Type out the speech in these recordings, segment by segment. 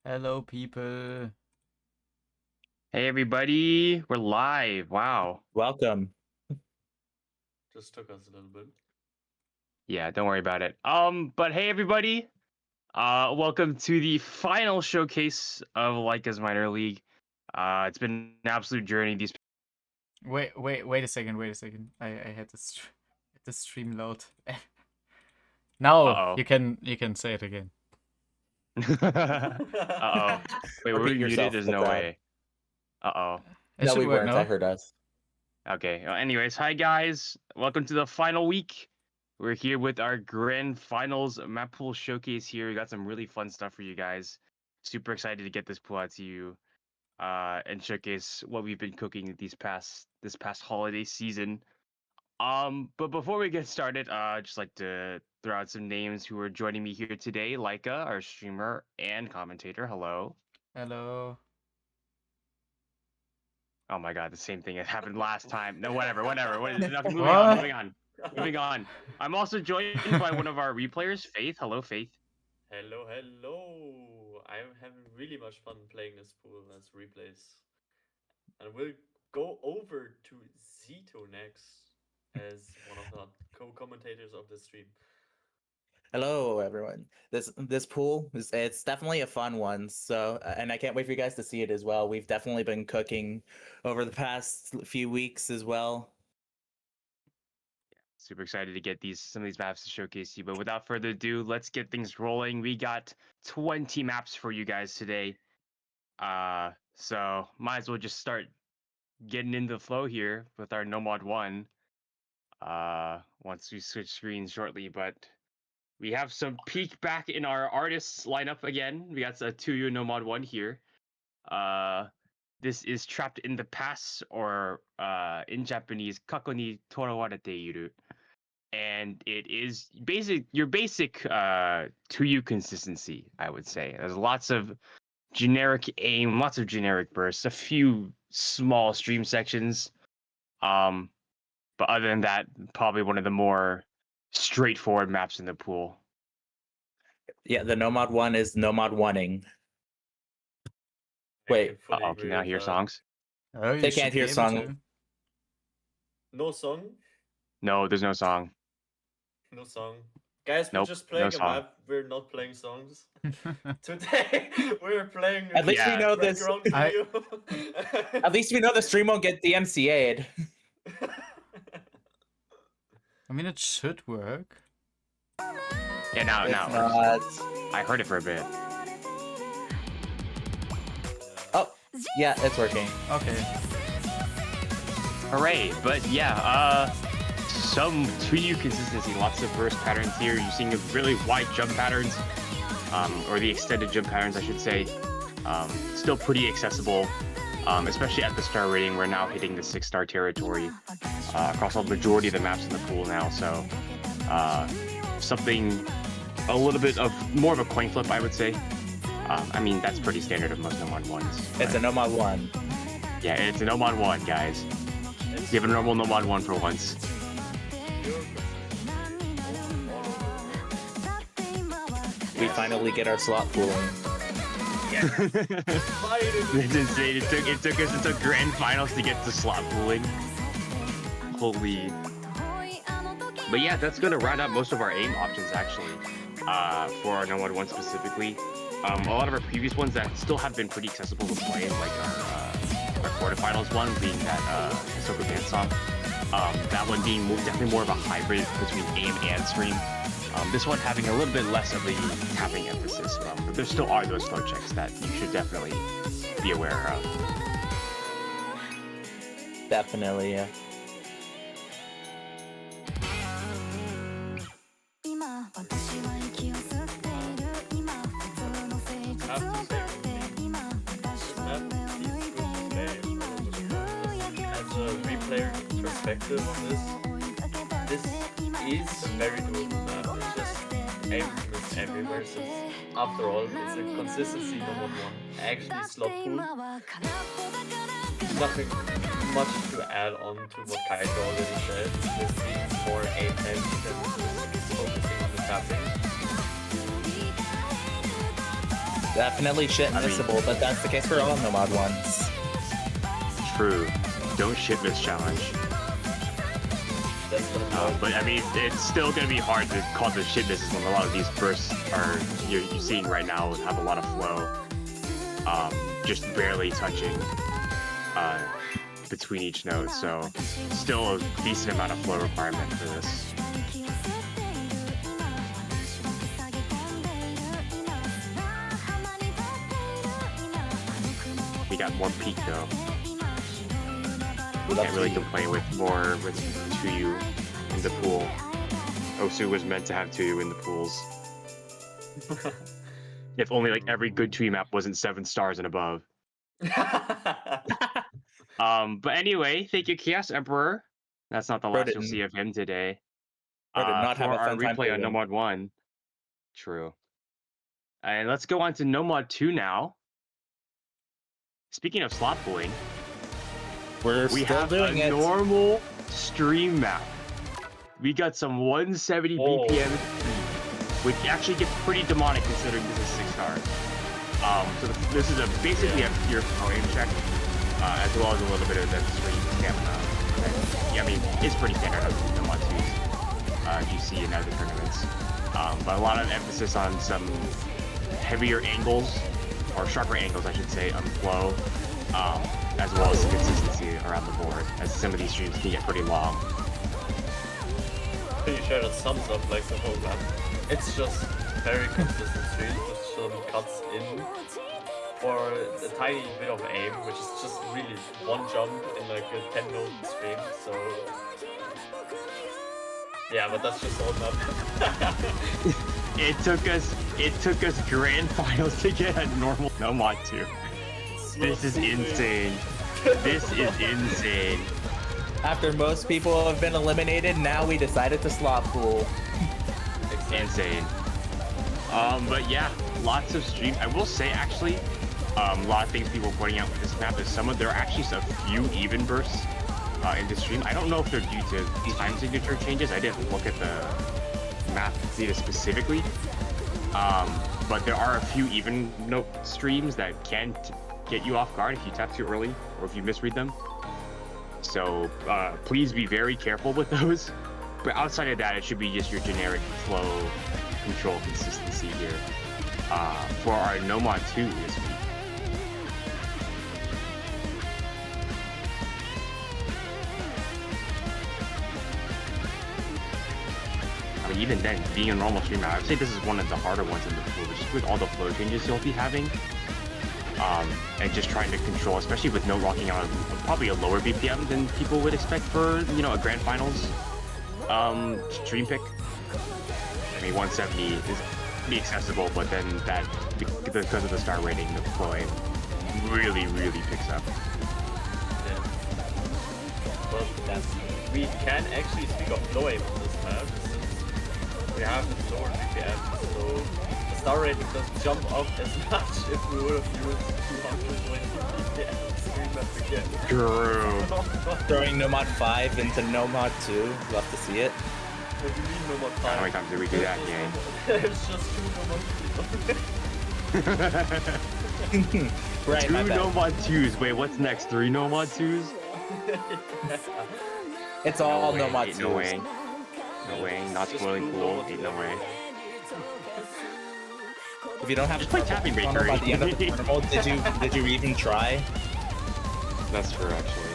Hello, people. Hey everybody, we're live. Wow. Welcome. Just took us a little bit. Yeah, don't worry about it. But hey everybody, welcome to the final showcase of Laika's minor league. It's been an absolute journey. These Wait a second. I had the stream load. Now Uh-oh. you can say it again. Uh-oh. Wait, were we Repeat muted? yourself There's with no that. way. Uh-oh. It No, should we work weren't. now. I heard us. Okay. Anyways, hi guys. Welcome to the final week. We're here with our grand finals Mappool showcase here. We got some really fun stuff for you guys. Super excited to get this pool out to you. And showcase what we've been cooking this past holiday season. But before we get started, I'd just like to throw out some names who are joining me here today. Laika, our streamer and commentator. Hello. Hello. Oh my god, the same thing that happened last time. No, whatever. Moving What? on. I'm also joined by one of our replayers, Faith. Hello, Faith. Hello. I'm having really much fun playing this pool as replays. And we'll go over to Zito next as one of the co-commentators of the stream. Hello, everyone. This pool it's definitely a fun one. So, and I can't wait for you guys to see it as well. We've definitely been cooking over the past few weeks as well. Super excited to get some of these maps to showcase you. But without further ado, let's get things rolling. We got 20 maps for you guys today. So might as well just start getting into the flow here with our Nomad 1. Once we switch screens shortly, but we have some peek back in our artists lineup again. We got a 2U Nomad 1 here. This is Trapped in the Past, or in Japanese, Kako ni torawarete iru. And it is your basic 2U consistency, I would say. There's lots of generic aim, lots of generic bursts, a few small stream sections. But other than that, probably one of the more straightforward maps in the pool. Yeah, the Nomad 1 is Nomad 1ing. Wait. Can I hear songs? Oh, you They should can't be hear able song. to. No song? No, there's no song. No song. Guys, we're Nope, just playing no a song. map. We're not playing songs. Today, we're playing At least we know this. background video. At least we know the stream won't get DMCA'd. I mean, it should work. Yeah, now It's it not. works. I heard it for a bit. Oh, yeah, it's working. Okay. Hooray! But yeah, some 2U consistency, lots of burst patterns here. You're seeing really wide jump patterns, or the extended jump patterns, I should say. Still pretty accessible, especially at the star rating. We're now hitting the 6-star territory across the majority of the maps in the pool now. So something a little bit of more of a coin flip, I would say. I mean, that's pretty standard of most Nomad 1s. It's a Nomad 1. Yeah, it's a Nomad 1, guys. Give a normal Nomad 1 for once. We finally get our slot pooling. It's insane. It took us until grand finals to get to slot pooling. Holy. But yeah, that's gonna round out most of our aim options actually. For our Nomad 1 specifically. A lot of our previous ones that still have been pretty accessible to play, like our quarterfinals one being that Hisoka Dance song. That one being definitely more of a hybrid between aim and stream. This one having a little bit less of a tapping emphasis, but there still are those flow checks that you should definitely be aware of. Definitely, yeah. Perspective on this is very doable map. It's just aim everywhere. So after all, it's a consistency Nomad 1. Actually, slot pool. Nothing much to add on to what Kaito already said. This being more aim heavy than just focusing on the tapping. Definitely shit I mean- missable, but that's the case for all Nomad ones. True. Don't shit miss challenge. That's gonna But I mean, it's still gonna be hard to call the shit misses when a lot of these bursts are you're seeing right now have a lot of flow, just barely touching between each note. So still a decent amount of flow requirement for this. We got more peak though. We can't really complain with more with Tuyu in the pool. Osu was meant to have Tuyu in the pools. If only like every good Tuyu map wasn't 7 stars and above. But anyway, thank you, Chaos Emperor. That's not the Bro last you'll didn't- see of him today. Bro did not For have a our fun time replay on pooling. Nomad 1. True. And let's go on to Nomad 2 now. Speaking of slot pooling, We're we still have doing a it. normal stream map. We got some 170 Whoa. BPM, which actually gets pretty demonic considering this is 6 stars. So this is basically your aim check, as well as a little bit of the stream stamina. Yeah, I mean, it's pretty standard on Nomad 2s you see in other tournaments. But a lot of emphasis on some heavier angles, or sharper angles, I should say, on flow, as well as consistency around the board, as some of these streams can get pretty long. Pretty sure that sums up like the whole map. It's just very consistent stream with some cuts in for a tiny bit of aim, which is just really one jump in like a 10-note stream. So yeah, but that's just all map. It took us grand finals to get a normal Nomad 2. This is insane. This is insane. After most people have been eliminated, now we decided to slot pool. Insane. But yeah, lots of streams. I will say actually, a lot of things people are pointing out with this map is there are actually a few even bursts in the stream. I don't know if they're due to time signature changes. I didn't look at the map data specifically. But there are a few even note streams that can get you off guard if you tap too early or if you misread them. So please be very careful with those. But outside of that, it should be just your generic flow control consistency here for our Nomad 2 this week. I mean, even then, being a normal streamer, I would say this is one of the harder ones in the pool, just with all the flow changes you'll be having. And just trying to control, especially with no rocking out probably a lower BPM than people would expect for, you know, a grand finals stream pick. I mean, 170 is pretty accessible, but then that, because of the star rating, the flowing really, really picks up. Yeah. But we can actually speak of flow aim on this map since we have the lower BPM, so the star rating doesn't jump up as much if we would have used 220 BPM stream map again. True. Throwing Nomad 5 into Nomad 2. Love to see it. What do you mean Nomad 5? How many times did we do that, gang? It's just 2 Nomad 3. Right, 2 my bad. Nomad 2s. Wait, what's next? 3 Nomad 2s? It's all way, Nomad ain't 2s. no way. No way. Not Just spoiling two pool. Nomad Ain't no way. If you don't have Just play Tapping Bakery. by the end of the tournament, did you even try? That's true, actually.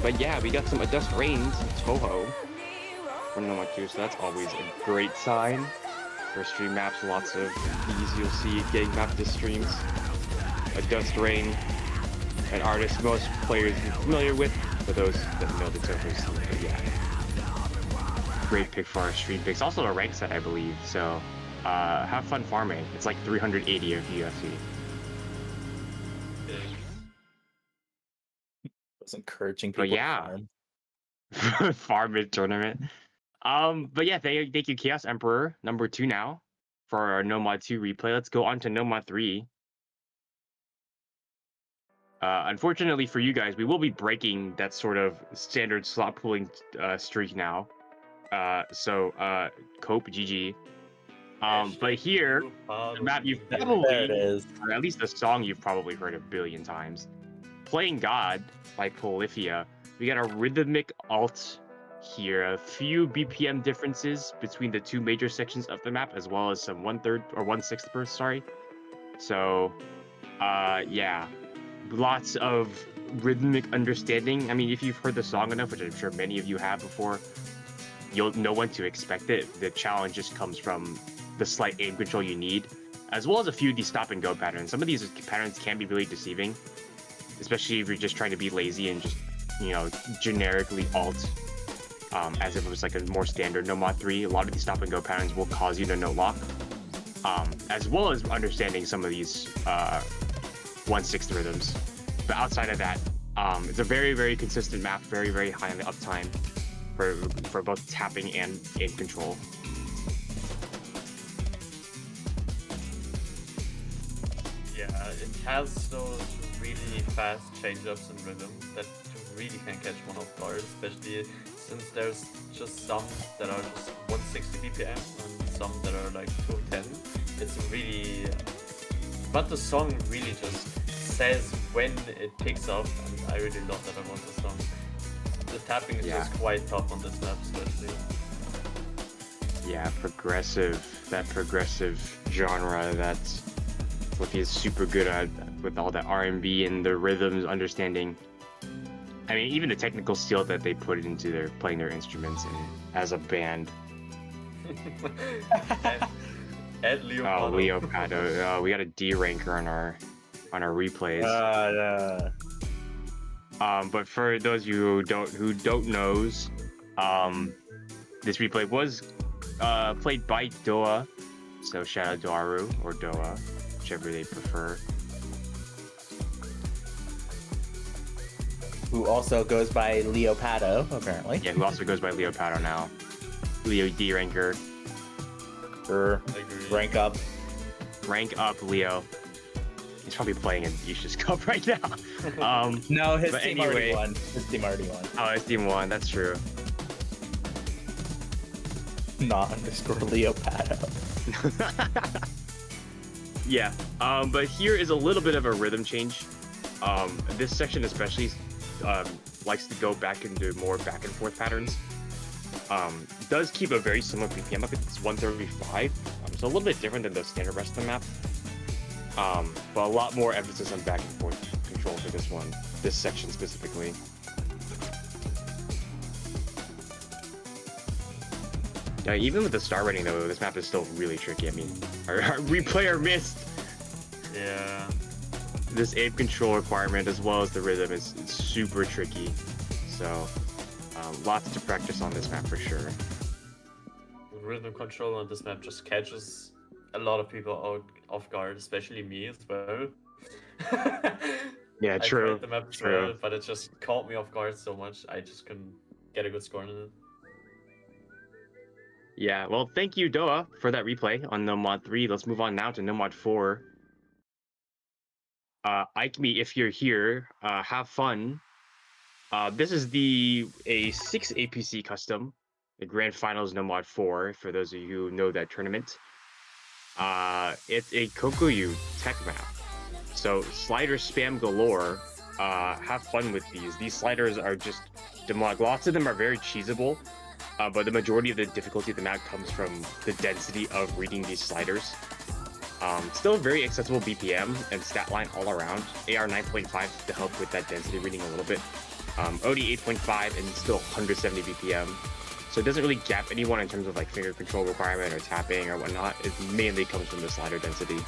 But yeah, we got some Adust Rains Toho from Nomad 2, so that's always a great sign for stream maps. Lots of these you'll see getting mapped to streams. Adust Rain, an artist most players are familiar with, for those that know the Tohos. But yeah, great pick for our stream picks. Also a rank set, I believe. So have fun farming. It's like 380 of UFC. Was encouraging But people yeah. to farm. Farm mid tournament. But yeah, thank you, Chaos Emperor, number 2 now for our Nomad 2 replay. Let's go on to Nomad 3. Unfortunately for you guys, we will be breaking that sort of standard slot pooling streak now. So Cope, GG. But here, the map you've There probably, it is. or at least the song you've probably heard a billion times. Playing God by Polyphia. We got a rhythmic alt here, a few BPM differences between the two major sections of the map, as well as some 1/3 or 1/6 burst, sorry. So, yeah, lots of rhythmic understanding. I mean, if you've heard the song enough, which I'm sure many of you have before, you'll know when to expect it. The challenge just comes from the slight aim control you need, as well as a few of these stop and go patterns. Some of these patterns can be really deceiving, especially if you're just trying to be lazy and just, generically alt, as if it was like a more standard no mod 3. A lot of these stop and go patterns will cause you to no lock, as well as understanding some of these 1/6 rhythms. But outside of that, it's a very, very consistent map, very, very high on the uptime for both tapping and aim control. Yeah, it has those really fast change-ups in rhythm that you really can catch one off guard, especially since there's just some that are just 160 BPM and some that are like 210. It's really... But the song really just says when it picks up, and I really love that about the song. The tapping is just quite tough on this map, especially. Yeah, that progressive genre that's what he is super good at, with all the R&B and the rhythms understanding. I mean, even the technical skill that they put into their playing their instruments and as a band. Ed Leopardo. Oh, Leopardo. We got a D ranker on our replays. But for those of you who don't knows, this replay was played by Doa. So shout out Doaru or Doa, whichever they prefer. Who also goes by Leopardo, apparently. Yeah, who also goes by Leopardo now. Leo D ranker. Rank up. Rank up, Leo. He's probably playing in Yusha's Cup right now. No, his but team already won. His team already won. Oh, his team won. That's true. Not underscore Leopardo. Yeah. But here is a little bit of a rhythm change. This section especially likes to go back into more back and forth patterns. Does keep a very similar BPM. I think it's 135. So a little bit different than the standard rest of the map. But a lot more emphasis on back and forth control for this section specifically. Even with the star rating though, this map is still really tricky. I mean, our replayer missed. Yeah. This aim control requirement as well as the rhythm is super tricky. So, lots to practice on this map for sure. Rhythm control on this map just catches a lot of people out off guard, especially me as well. Yeah, true. I played the map as well, but it just caught me off guard so much, I just couldn't get a good score on it. Yeah, well, thank you, Doa, for that replay on No Mod 3. Let's move on now to No Mod 4. Ikemi, if you're here, have fun. This is a 6 APC custom, the Grand Finals No Mod 4, for those of you who know that tournament. It's a Kokuyu tech map. So slider spam galore. Have fun with these. These sliders are just demonic. Lots of them are very cheesable, but the majority of the difficulty of the map comes from the density of reading these sliders. Still very accessible BPM and stat line all around. AR 9.5 to help with that density reading a little bit. OD 8.5 and still 170 BPM. So it doesn't really gap anyone in terms of like finger control requirement or tapping or whatnot. It mainly comes from the slider density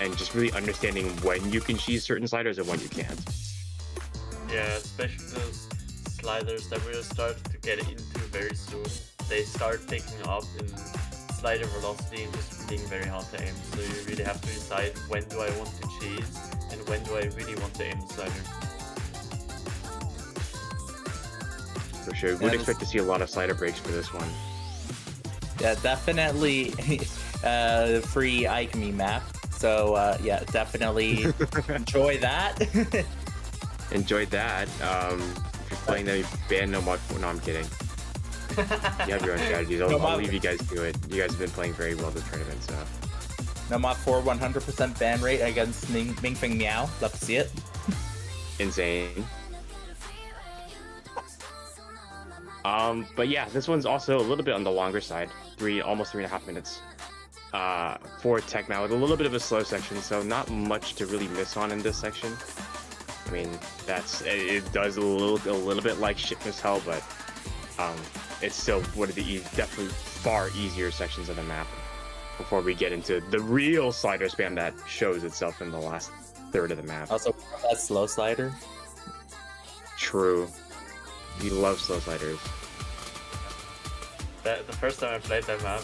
and just really understanding when you can cheese certain sliders and when you can't. Yeah, especially those sliders that we'll start to get into very soon. They start picking up in slider velocity and just being very hard to aim. So you really have to decide when do I want to cheese and when do I really want to aim the slider. For sure. We'd expect to see a lot of slider breaks for this one. Yeah, definitely free Ikemi map. So yeah, definitely enjoy that. Enjoyed that. If you're playing that, ban No Mod 4. No, I'm kidding. You have your own strategies. I'll Nomad- leave you guys to it. You guys have been playing very well this tournament, so Nomad 4 100% ban rate against Ming Feng Miao. Love to see it. insane. But yeah, this one's also a little bit on the longer side. Almost 3.5 minutes. For Tech Mao with a little bit of a slow section, so not much to really miss on in this section. I mean, it does a little bit like Shipment's Hell, but it's still one of the definitely far easier sections of the map before we get into the real slider spam that shows itself in the last third of the map. Also, that slow slider. True. We love slow sliders. The first time I played that map,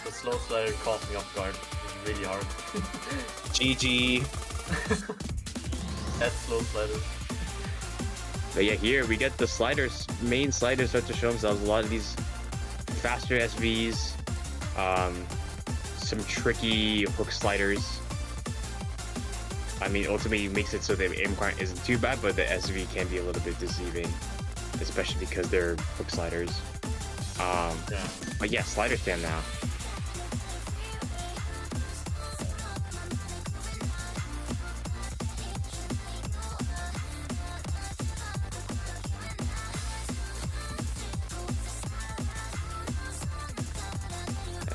the slow slider caught me off guard. It was really hard. GG. That slow slider. But yeah, here we get the sliders, main sliders start to show themselves. A lot of these faster SVs, some tricky hook sliders. I mean, ultimately makes it so the aim requirement isn't too bad, but the SV can be a little bit deceiving, especially because they're hook sliders. Yeah. But yeah, slider spam now.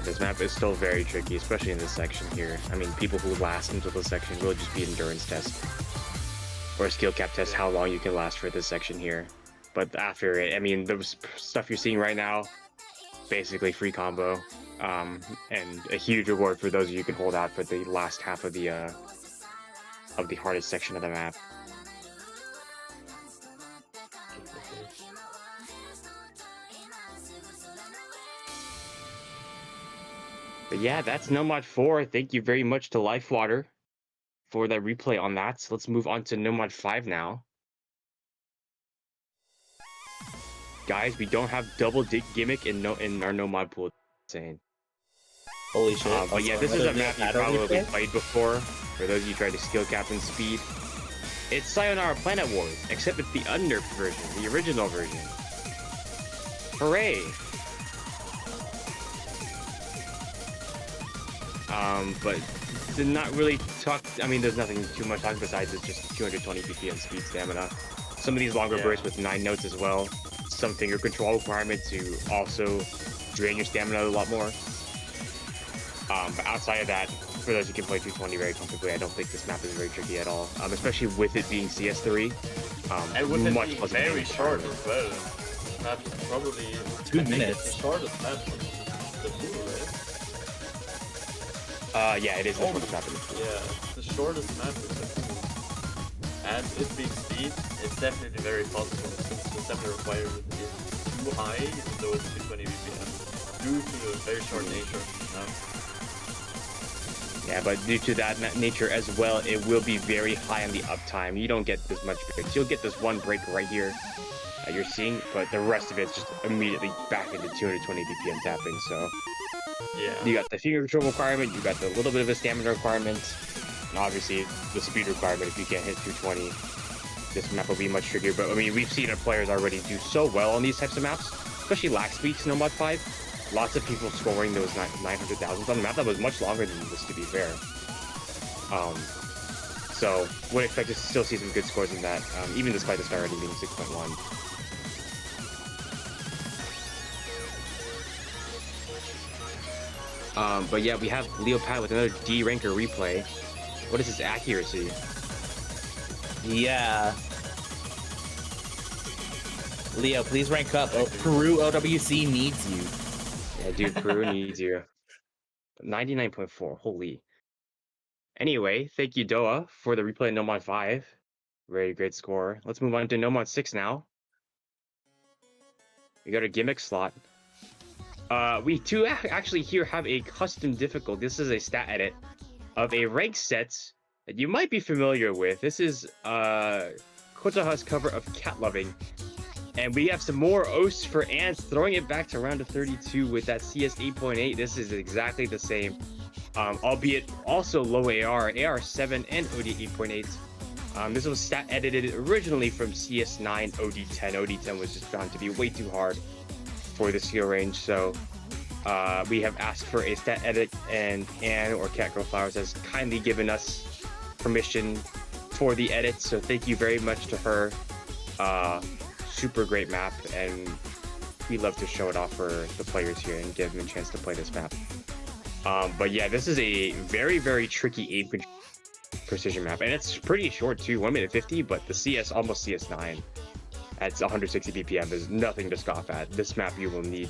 This map is still very tricky, especially in this section here. I mean, people who last until this section will just be an endurance test or a skill cap test, how long you can last for this section here. But after it, I mean, the stuff you're seeing right now, basically free combo, and a huge reward for those of you who can hold out for the last half of the hardest section of the map. But yeah, that's Nomad 4. Thank you very much to Lifewater for that replay on that. So let's move on to Nomad 5 now. Guys, we don't have double gimmick in our Nomad pool. Insane. Holy shit. But yeah, this is a map you probably played before. For those of you who tried to skill cap and speed. It's Sayonara Planet Wars, except it's the unnerfed version, the original version. Hooray! But did not really talk. I mean, there's nothing too much talking besides it's just 220 PP and speed stamina. Some of these longer bursts with 9 notes as well. Some finger control requirement to also drain your stamina a lot more. But outside of that, for those who can play 220 very comfortably, I don't think this map is very tricky at all. Especially with it being CS3. And with it much being less very of a short as well. That's probably 2 I think minutes. it's the shortest map in the pool, right? Yeah, it is the shortest map in the pool. Yeah, it's the shortest map in the pool. And it being speed, it's definitely very possible since the stamina requirement is too high, even though it's 220 BPM, due to the very short nature. Yeah, but due to that nature as well, it will be very high on the uptime. You don't get this much breaks. You'll get this one break right here that you're seeing, but the rest of it's just immediately back into 220 BPM tapping. So Yeah. you got the finger control requirement, you got the little bit of a stamina requirement, and obviously the speed requirement. If you can't hit 220, this map will be much trickier. But I mean, we've seen our players already do so well on these types of maps, especially lag speeds in Nomad 5. Lots of people scoring those 900,000s on the map. That was much longer than this, to be fair. So would expect to still see some good scores in that, even despite the star rating being 6.1. But yeah, we have Leopad with another D ranker replay. What is his accuracy? Yeah. Leo, please rank up. Peru OWC needs you. Yeah, dude, Peru needs you. 99.4, holy. Anyway, thank you, Doa, for the replay of Nomad 5. Very great score. Let's move on to Nomad 6 now. We got a gimmick slot. We do actually here have a custom difficult. This is a stat edit of a rank set that you might be familiar with. This is Kotaha's cover of Cat Loving. And we have some more oaths for ants, throwing it back to round of 32 with that CS 8.8. This is exactly the same, albeit also low AR 7 and OD 8.8. This was stat edited originally from CS 9 OD 10. OD 10 was just found to be way too hard for the skill range. So we have asked for a stat edit, and Anne or Catgirl Flowers has kindly given us permission for the edit. So thank you very much to her. Super great map, and we love to show it off for the players here and give them a chance to play this map. But yeah, this is a very, very tricky aim precision map, and it's pretty short too, 1 minute 50, but the CS, almost CS9 at 160 BPM is nothing to scoff at. This map you will need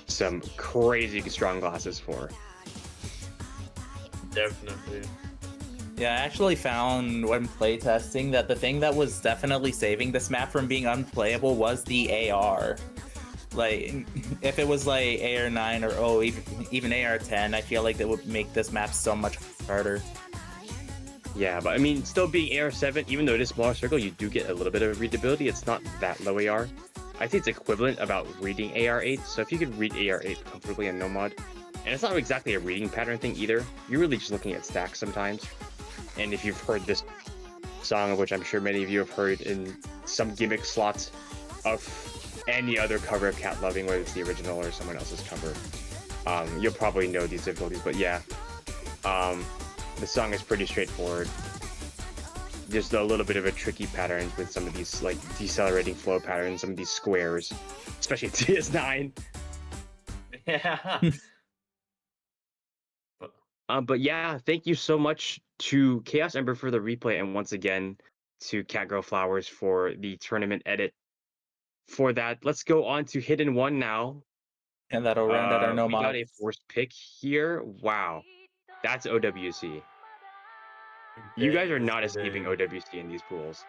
some crazy strong glasses for. Definitely. Yeah, I actually found when playtesting that the thing that was definitely saving this map from being unplayable was the AR. Like, if it was like AR9 or even AR10, I feel like that would make this map so much harder. Yeah, but I mean, still being AR7, even though it is smaller circle, you do get a little bit of readability. It's not that low AR. I think it's equivalent about reading AR8. So if you could read AR8 comfortably in no mod, and it's not exactly a reading pattern thing either. You're really just looking at stacks sometimes. And if you've heard this song, of which I'm sure many of you have heard in some gimmick slots of any other cover of Cat Loving, whether it's the original or someone else's cover, you'll probably know these difficulties. But yeah, the song is pretty straightforward. Just a little bit of a tricky pattern with some of these like decelerating flow patterns, some of these squares, especially at CS9. Yeah. But yeah, thank you so much to Chaos Ember for the replay, and once again to Catgirl Flowers for the tournament edit. For that, let's go on to Hidden One now. And that'll round out our no We got mod. a forced pick here. Wow, that's OWC. You guys are not escaping OWC in these pools.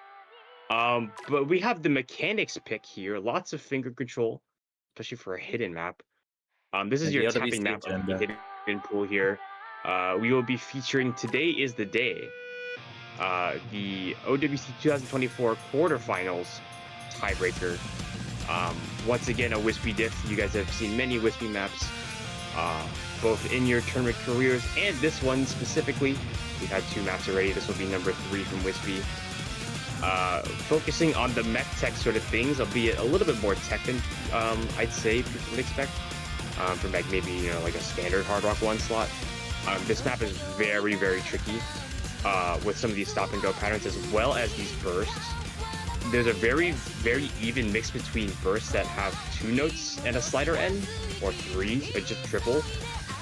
But we have the mechanics pick here. Lots of finger control, especially for a hidden map. This is And your the tapping OWC map of the agenda. hidden pool here. We will be featuring Today is the Day, the OWC 2024 quarterfinals tiebreaker. Once again, a Wispy diff. You guys have seen many Wispy maps, both in your tournament careers and this one specifically. We've had 2 maps already. This will be number 3 from Wispy. Focusing on the mech tech sort of things, albeit a little bit more tech than I'd say people would expect. From like maybe, you know, like a standard Hard Rock 1 slot. This map is very, very tricky with some of these stop and go patterns as well as these bursts. There's a very, very even mix between bursts that have 2 notes and a slider end, or 3, or just triple.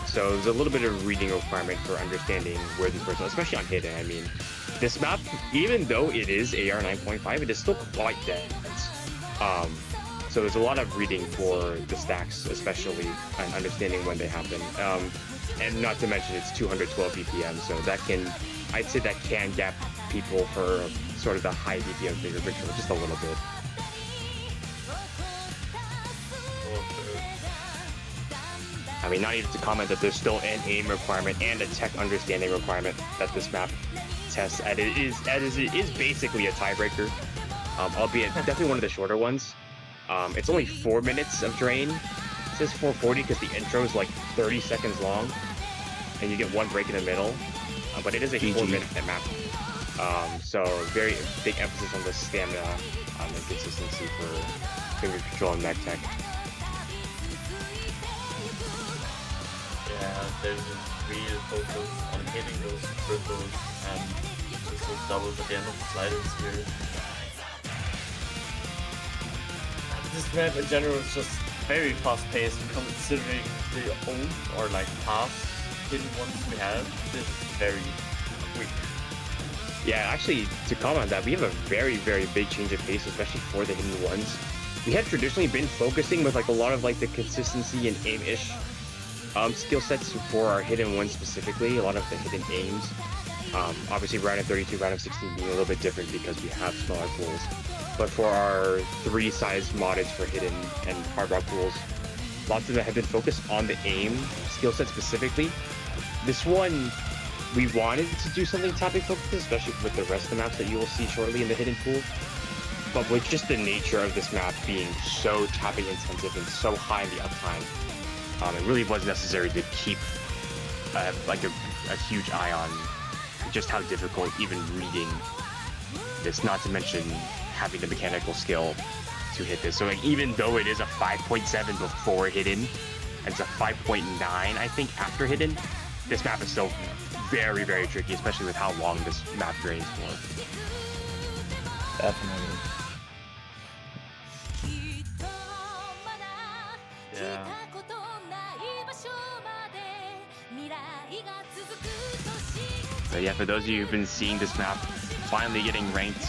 So there's a little bit of reading requirement for understanding where these bursts are, especially on hidden. I mean, this map, even though it is AR 9.5, it is still quite dense. So there's a lot of reading for the stacks, especially, and understanding when they happen. And not to mention it's 212 BPM, so that can, I'd say that can gap people for sort of the high BPM finger control just a little bit. I mean, not even to comment that there's still an aim requirement and a tech understanding requirement that this map tests, and it is basically a tiebreaker, albeit definitely one of the shorter ones. It's only 4 minutes of drain. It says 440 because the intro is like 30 seconds long, and you get 1 break in the middle. But it is a 4-minute map. So very big emphasis on the stamina and consistency for finger control and mech tech. Yeah, there's a real focus on hitting those triples and just those doubles at the end of the sliders here. This map in general is just very fast paced, considering the old or like past hidden ones we have. This is very quick. Yeah, actually, to comment on that, we have a very, very big change of pace, especially for the hidden ones. We have traditionally been focusing with like a lot of like the consistency and aim-ish skill sets for our hidden ones specifically, a lot of the hidden aims. Obviously, round of 32, round of 16 being a little bit different because we have smaller pools. But for our 3-size modded for hidden and hard rock pools, lots of them have been focused on the aim skill set specifically. This one, we wanted to do something tapping focused, especially with the rest of the maps that you will see shortly in the hidden pool. But with just the nature of this map being so tapping intensive and so high in the uptime, it really was necessary to keep like a huge eye on just how difficult even reading this, not to mention having the mechanical skill to hit this. So like even though it is a 5.7 before hidden, and it's a 5.9 I think after hidden, this map is still very, very tricky, especially with how long this map drains for. Definitely. Yeah. But yeah, for those of you who've been seeing this map finally getting ranked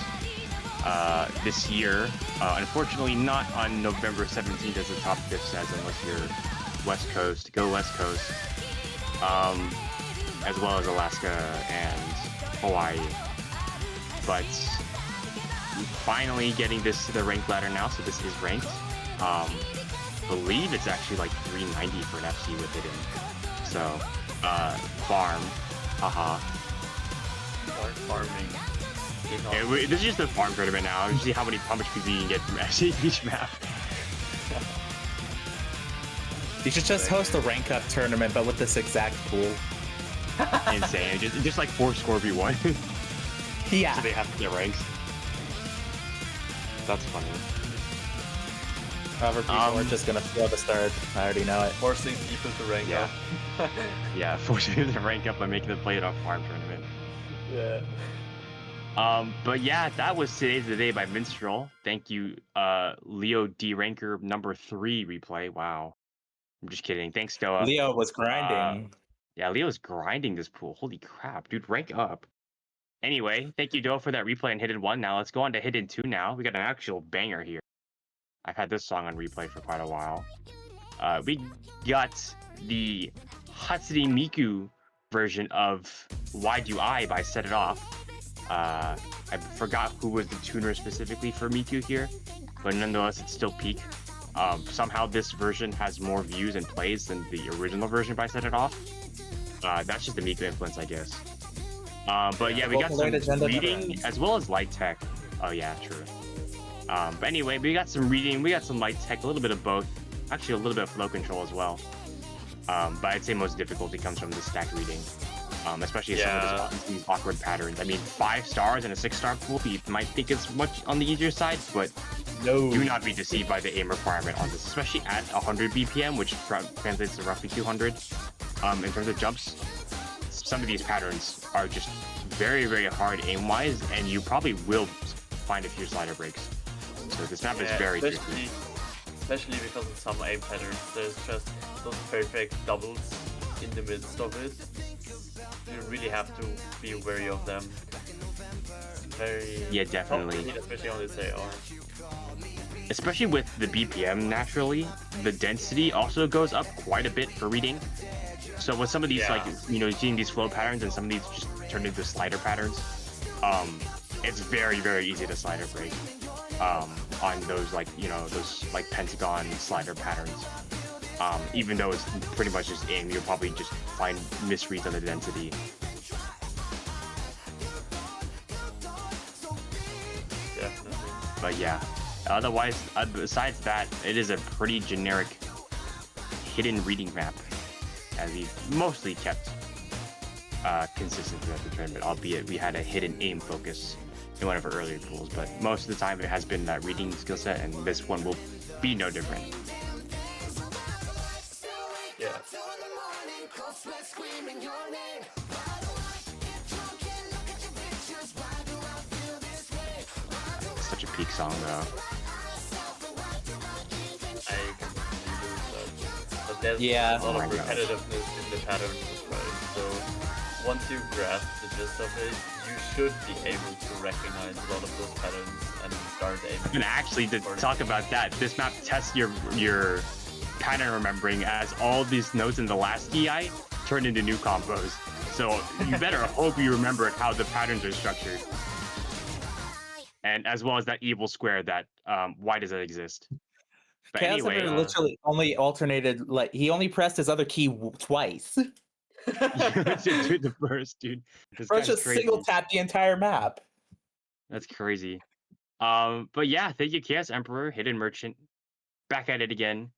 this year, unfortunately not on November 17th as the top 5 says, unless you're West Coast. Go West Coast. As well as Alaska and Hawaii. But finally getting this to the rank ladder now, so this is ranked. Believe it's actually like 390 for an FC with it in. So, farm, haha. Start farming. Yeah, this is just a farm tournament now. You see how much PV you can get from FC each map. You should just host a rank up tournament, but with this exact pool. Insane. Just like 4 Scorpio 1. Yeah. So they have to get ranks. That's funny. However, people are just gonna throw the start. I already know it. Forcing people to rank Yeah. up. Yeah, forcing them to rank up by making them play it off farm tournament. Yeah. But yeah, that was Today's the Day by Minstrel. Thank you, Leo D Ranker number 3 replay. Wow. I'm just kidding. Thanks, Doa. Leo was grinding. Yeah, Leo's grinding this pool. Holy crap, dude, rank up. Anyway, thank you, Doa, for that replay on Hidden 1. Now let's go on to Hidden 2 now. We got an actual banger here. I've had this song on replay for quite a while. We got the Hatsune Miku version of Why Do I by Set It Off. I forgot who was the tuner specifically for Miku here, but nonetheless, it's still peak. Somehow this version has more views and plays than the original version by Set It Off. That's just the Miku influence, I guess. But yeah, we got some reading as well as light tech. Oh yeah, true. But anyway, we got some reading, we got some light tech, a little bit of both. Actually, a little bit of flow control as well. But I'd say most difficulty comes from the stack reading. Especially some of these awkward patterns. I mean, 5 stars in a 6-star pool, you might think it's much on the easier side, but do not be deceived by the aim requirement on this, especially at 100 BPM, which translates to roughly 200. In terms of jumps, some of these patterns are just very, very hard aim-wise, and you probably will find a few slider breaks. So this map is very tricky. Especially because of some aim patterns, there's just those perfect doubles in the midst of it. You really have to be wary of them. Very definitely. Especially on this AR. Especially with the BPM naturally, the density also goes up quite a bit for reading. So with some of these, like, you know, seeing these flow patterns and some of these just turn into slider patterns, it's very, very easy to slider break on those, like, you know, those like pentagon slider patterns. Even though it's pretty much just aim, you'll probably just find misreads on the density. Definitely. But yeah, otherwise, besides that, it is a pretty generic hidden reading map, as we mostly kept consistent throughout the tournament, albeit we had a hidden aim focus in one of our earlier pools, but most of the time it has been that reading skill set, and this one will be no different. Yeah. Such a peak song though. I can do that. But there's Yeah. a lot Oh of my God. repetitiveness in the patterns as well. So once you grasp the gist of it, you should be able to recognize a lot of those patterns and start aiming. And actually, to talk about that, this map tests your pattern remembering, as all these notes in the last DI turn into new combos. So you better hope you remember how the patterns are structured. And as well as that evil square that, why does that exist? But Chaos anyway, Ever literally only alternated, like, he only pressed his other key twice. dude, the burst, dude. This First, guy's just crazy. single tap the entire map. That's crazy. But yeah, thank you, Chaos Emperor, Hidden Merchant. Back at it again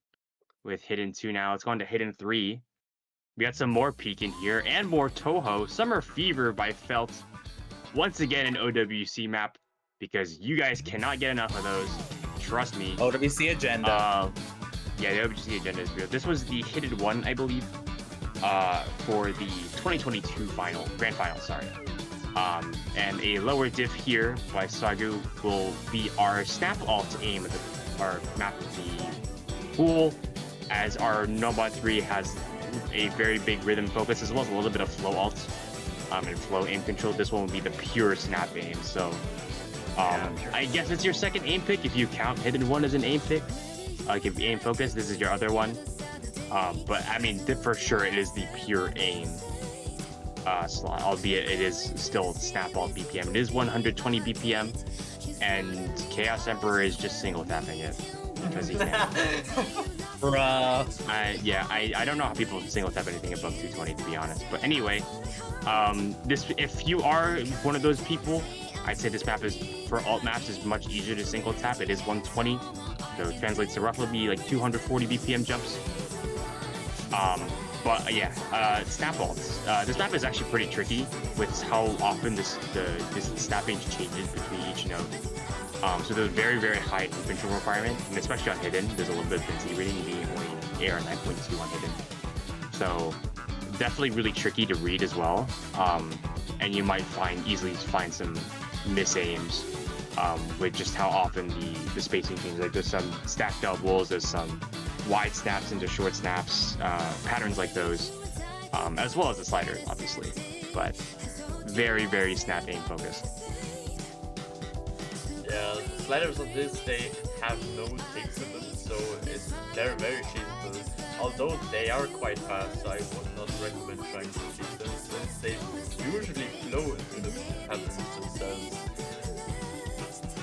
with Hidden 2 now. It's going to Hidden 3. We got some more Peak in here and more Toho. Summer Fever by Felt. Once again, an OWC map, because you guys cannot get enough of those. trust me. OWC agenda. Yeah, the OWC agenda is real. This was the hidden one, I believe, for the 2022 grand final, sorry. And a lower diff here by Sagu will be our snap alt aim of our map of the pool, as our Nomad 3 has a very big rhythm focus, as well as a little bit of flow alt and flow aim control. This one will be the pure snap aim, so I guess it's your second aim pick if you count hidden one as an aim pick. Like if aim focus, this is your other one. But I mean, for sure, it is the pure aim slot, albeit it is still snap alt BPM. It is 120 BPM, and Chaos Emperor is just single tapping it because he can. Bruh. I don't know how people single tap anything above 220, to be honest. But anyway, if you are one of those people, I'd say this map is, for alt maps, is much easier to single tap. It is 120, so it translates to roughly like 240 BPM jumps. But yeah, snap alts. This map is actually pretty tricky with how often this snapping changes between each node. So there's very, very high control requirement, and especially on hidden, there's a little bit of density rating being only AR 9.2 on hidden. So definitely really tricky to read as well. And you might easily find some misaims with just how often the spacing changes. Like there's some stack doubles, there's some wide snaps into short snaps, patterns like those, as well as the sliders, obviously. But very, very snap aim focused. Yeah, the sliders on this, they have no ticks in them, so they're very cheatable. Although they are quite fast, I would not recommend trying to cheat them, since they usually flow into the patterns themselves.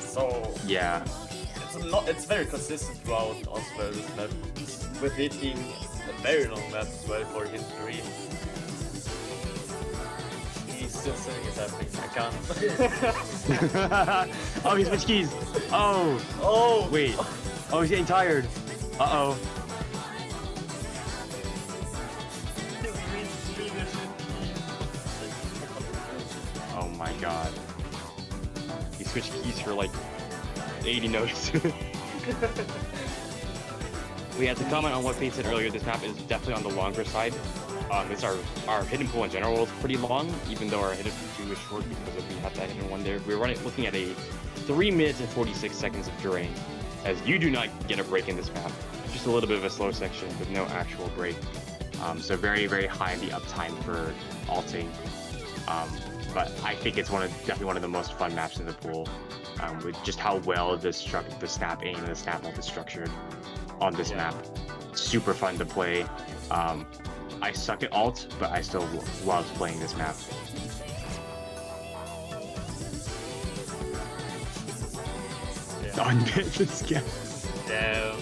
So Yeah. it's very consistent throughout as well, this map, with it being a very long map as well for hit 3. He's still sitting at that thing, I can't. Oh, he switched keys. Oh. Oh! Wait. Oh, he's getting tired. Uh-oh. Oh my god. He switched keys for like 80 notes. We had to comment on what Pete said earlier. This map is definitely on the longer side. It's our hidden pool in general is pretty long, even though our hidden 2 is short because we have that hidden one there. We're looking at a 3 minutes and 46 seconds of terrain, as you do not get a break in this map. Just a little bit of a slow section with no actual break. So very, very high in the uptime for alting. But I think it's definitely one of the most fun maps in the pool, with just how well the snap aim and the snap ult is structured on this map. Super fun to play. I suck at alt, but I still love playing this map. Unbit this guy. Damn.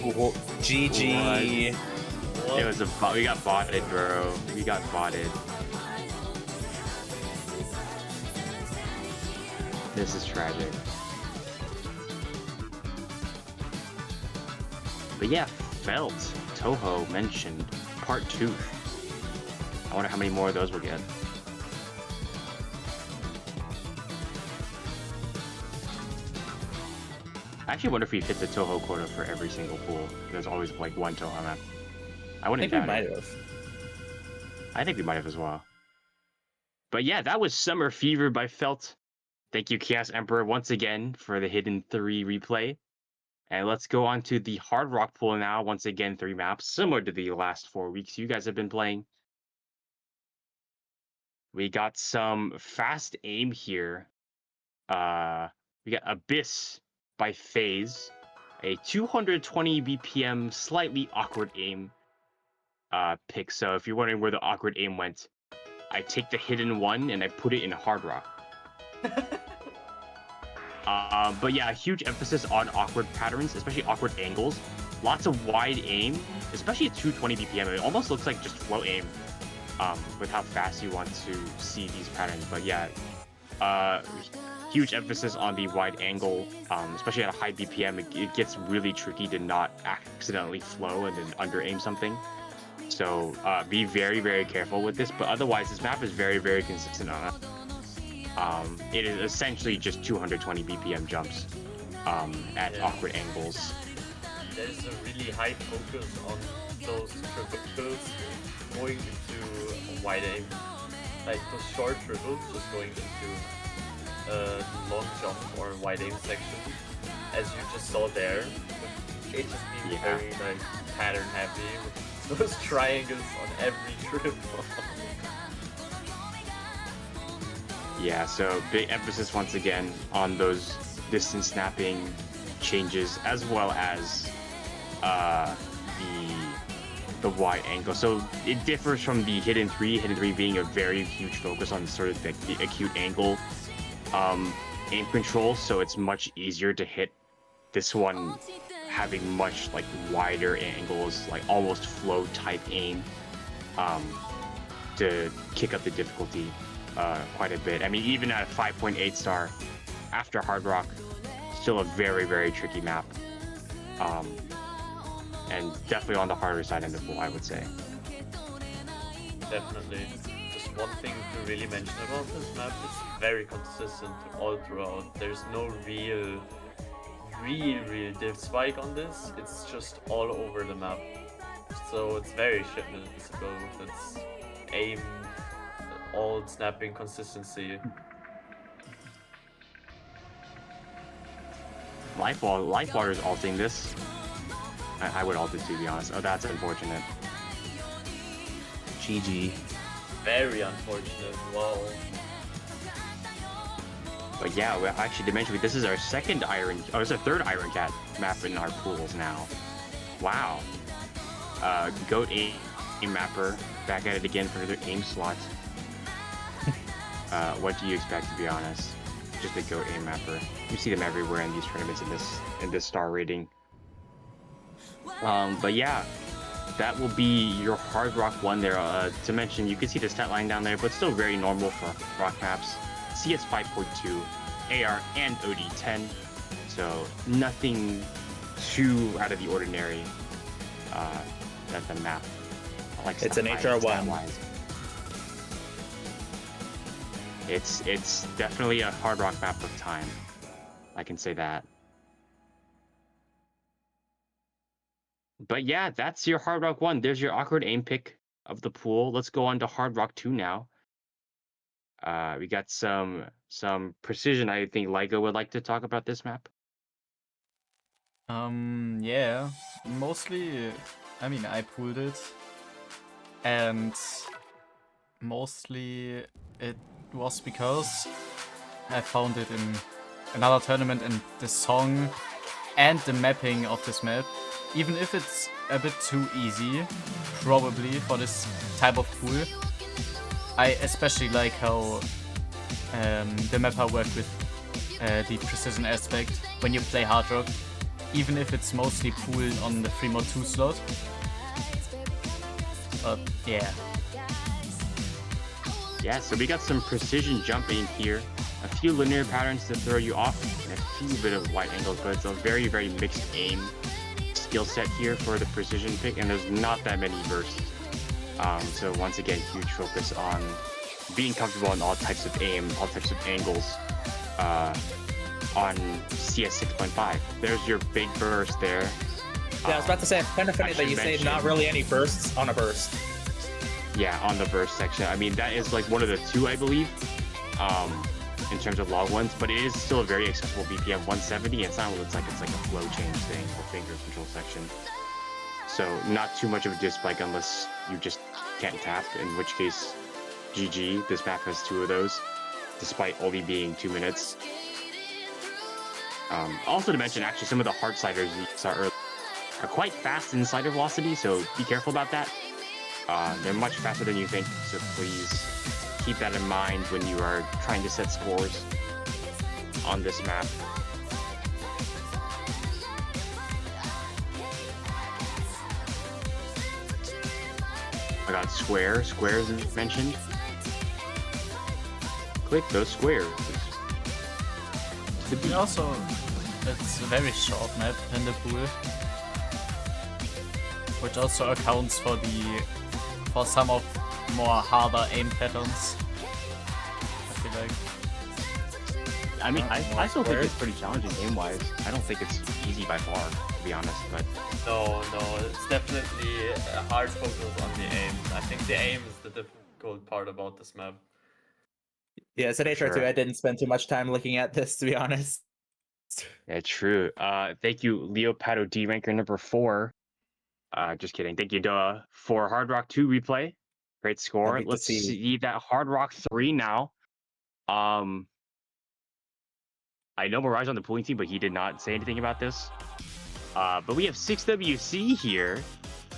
GG. What? It was we got botted, bro. We got botted. This is tragic. But yeah, Felt, Toho mentioned part 2. I wonder how many more of those we'll get. I actually wonder if we've hit the Toho quota for every single pool. There's always like one Toho map. I wouldn't think we doubt it. might have. I think we might have as well. But yeah, that was Summer Fever by Felt. Thank you, Chaos Emperor, once again for the Hidden 3 replay. And let's go on to the Hard Rock pool now. Once again, 3 maps, similar to the last 4 weeks you guys have been playing. We got some fast aim here. We got Abyss by FaZe, a 220 BPM, slightly awkward aim pick. So if you're wondering where the awkward aim went, I take the hidden one and I put it in Hard Rock. But yeah, a huge emphasis on awkward patterns, especially awkward angles. Lots of wide aim, especially at 220 BPM. It almost looks like just flow aim with how fast you want to see these patterns. But yeah, huge emphasis on the wide angle, especially at a high BPM. It gets really tricky to not accidentally flow and then under aim something. So be very, very careful with this. But otherwise, this map is very, very consistent on it. It is essentially just 220 BPM jumps. at Yeah. awkward angles. There's a really high focus on those triples going into wide aim. Like those short triples just going into a long jump or wide aim section. As you just saw there, with it just being Yeah. very like pattern heavy with those triangles on every triple. Yeah, so big emphasis once again on those distance snapping changes, as well as the wide angle. So it differs from the hidden three being a very huge focus on sort of the acute angle aim control, so it's much easier to hit. This one having much like wider angles, like almost flow type aim, to kick up the difficulty quite a bit. I mean, even at a 5.8 star after Hard Rock, still a very, very tricky map. And definitely on the harder side in the pool, I would say. Definitely. Just one thing to really mention about this map, it's very consistent all throughout. There's no real div spike on this. It's just all over the map. So it's very ship noticeable with its aim, all snapping consistency. Lifewater's ulting this. I would ult it, to be honest. Oh, that's unfortunate. GG. Very unfortunate. Wow. But yeah, we actually did mention this is our it's our third Iron Cat map in our pools now. Wow. Goat aim mapper back at it again for their aim slot. What do you expect, to be honest? Just a goat aim mapper. You see them everywhere in these tournaments in this star rating. But yeah, that will be your Hard Rock 1 there. To mention, you can see the stat line down there, but still very normal for rock maps. CS 5.2, AR and OD 10, so nothing too out of the ordinary that the map. Like It's an HR1. It's definitely a Hard Rock map of time. I can say that. But yeah, that's your Hard Rock 1. There's your awkward aim pick of the pool. Let's go on to Hard Rock 2 now. We got some precision. I think Laika would like to talk about this map. Yeah, mostly, I mean, I pulled it, and mostly it was because I found it in another tournament, and the song and the mapping of this map, even if it's a bit too easy, probably for this type of pool, I especially like how the mapper worked with the precision aspect when you play Hard Rock, even if it's mostly pooled on the 3 mod 2 slot. But yeah. Yeah, so we got some precision jumping here, a few linear patterns to throw you off, and a few bit of wide angles, but it's a very, very mixed aim skill set here for the precision pick, and there's not that many bursts. So once again, huge focus on being comfortable in all types of aim, all types of angles on CS 6.5. There's your big burst there. Yeah, I was about to say, it's kind of funny that you say not really any bursts on a burst. Yeah, on the burst section. I mean, that is like one of the two, I believe, in terms of log ones, but it is still a very accessible BPM 170. It's not what it's like a flow change thing or finger control section. So not too much of a disk spike unless you just can't tap, in which case, GG. This map has 2 of those, despite only being 2 minutes. Also to mention, actually, some of the hard sliders you saw earlier are quite fast in slider velocity, so be careful about that. They're much faster than you think, so please keep that in mind when you are trying to set scores on this map. I got squares mentioned. Click those squares. And also, it's a very short map in the pool, which also accounts for some of more harder aim patterns, I feel like. I mean, I still think Word. it's pretty challenging game-wise. I don't think it's easy by far, to be honest. But No, it's definitely a hard focus on the aim. I think the aim is the difficult part about this map. Yeah, it's an HR2. sure. I didn't spend too much time looking at this, to be honest. Yeah, true. Thank you, Leopato D ranker number 4. Just kidding. Thank you, Duh, for Hard Rock 2 replay. Great score. Happy to Let's see. see that Hard Rock 3 now. I know Mirage on the pooling team, but he did not say anything about this. But we have 6WC here.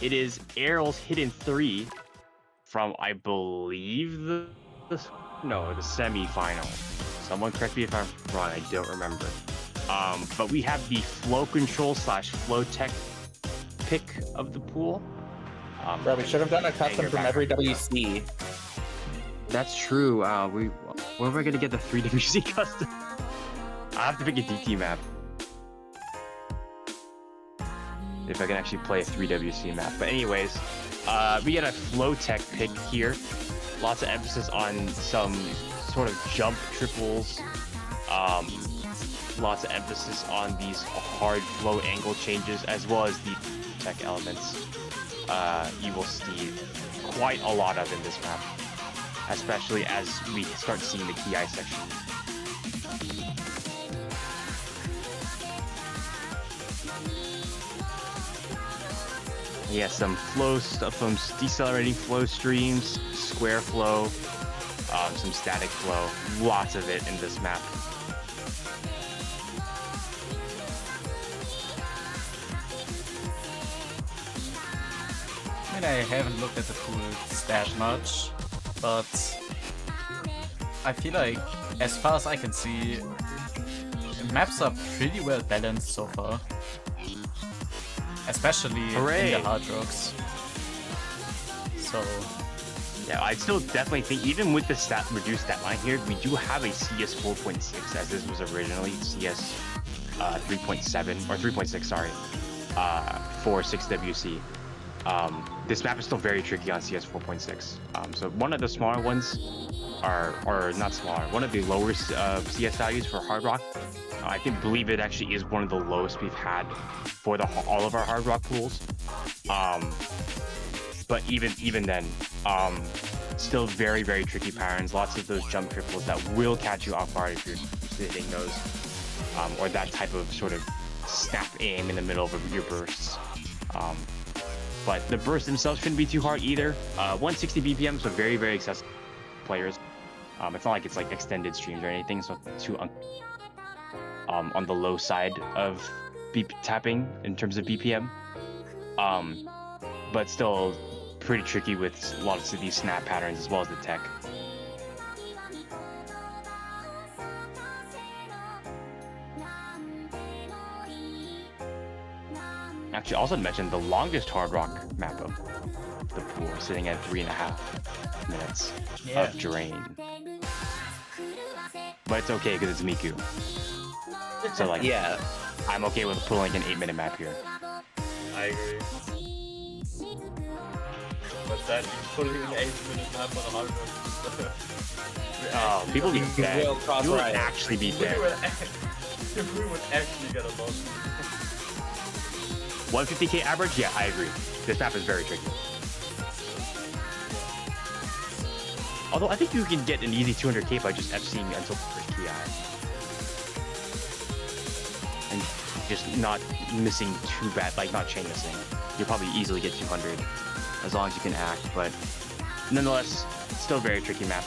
It is Errol's Hidden 3 from, I believe, the semi-final. Someone correct me if I'm wrong, I don't remember. But we have the flow control / flow tech pick of the pool. Bro, we should have done a custom Anger from back every up, yeah. WC. That's true. Where am I gonna get the 3 WC custom? I have to pick a DT map. If I can actually play a 3 WC map. But anyways, we get a flow tech pick here. Lots of emphasis on some sort of jump triples. Lots of emphasis on these hard flow angle changes, as well as the tech elements. You will see quite a lot of in this map, especially as we start seeing the KI section. Yeah, some flow stuff, some decelerating flow streams, square flow, some static flow, lots of it in this map. I mean, I haven't looked at the pool that much, but I feel like, as far as I can see, maps are pretty well balanced so far. Especially Hooray. in the hard rocks. So Yeah, I still definitely think, even with the reduced stat line here, we do have a CS 4.6, as this was originally CS 3.7, or 3.6, sorry, for 6WC. This map is still very tricky on CS 4.6. So one of the smaller ones or not smaller, one of the lower CS values for Hard Rock. I believe it actually is one of the lowest we've had for all of our Hard Rock pools. But even then, still very, very tricky patterns. Lots of those jump triples that will catch you off guard if you're hitting those, or that type of sort of snap aim in the middle of your bursts. But the bursts themselves shouldn't be too hard either. 160 BPM, so very, very accessible to players. It's not like it's like extended streams or anything, so too on the low side of tapping in terms of BPM. But still pretty tricky with lots of these snap patterns as well as the tech. Actually, also to mention the longest Hard Rock map of the pool, sitting at 3.5 minutes of drain. But it's okay because it's Miku. So like, Yeah. I'm okay with pulling an 8-minute map here. I agree. But that you putting an 8-minute map on a hard rock. Oh, people be dead. will cross You would riot. actually be dead. We would actually get a loss. 150k average? Yeah, I agree. This map is very tricky. Although I think you can get an easy 200k by just FCing until first KI. And just not missing too bad, like not chain missing. You'll probably easily get 200 as long as you can act, but nonetheless, still a very tricky map.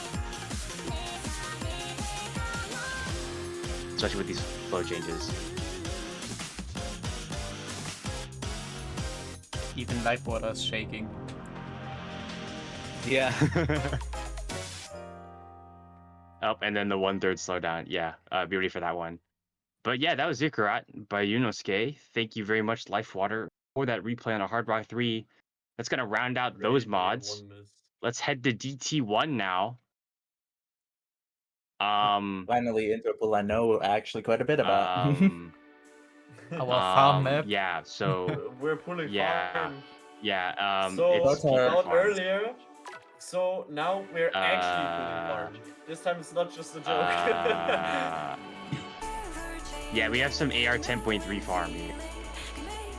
Especially with these flow changes. even life water is shaking. Yeah. Oh, and then the 1/3 slowdown. Yeah, be ready for that one. But yeah, that was Zikarat by Yunosuke. Thank you very much, Lifewater, for that replay on a Hard Rock 3. That's going to round out those mods. Let's head to DT1 now. Finally into a pool I know actually quite a bit about. Our farm map. Yeah, so we're pulling yeah, farm. yeah. So it's Those are- about farms. earlier. So now we're actually pulling farm. This time it's not just a joke. Yeah, we have some AR 10.3 farm here.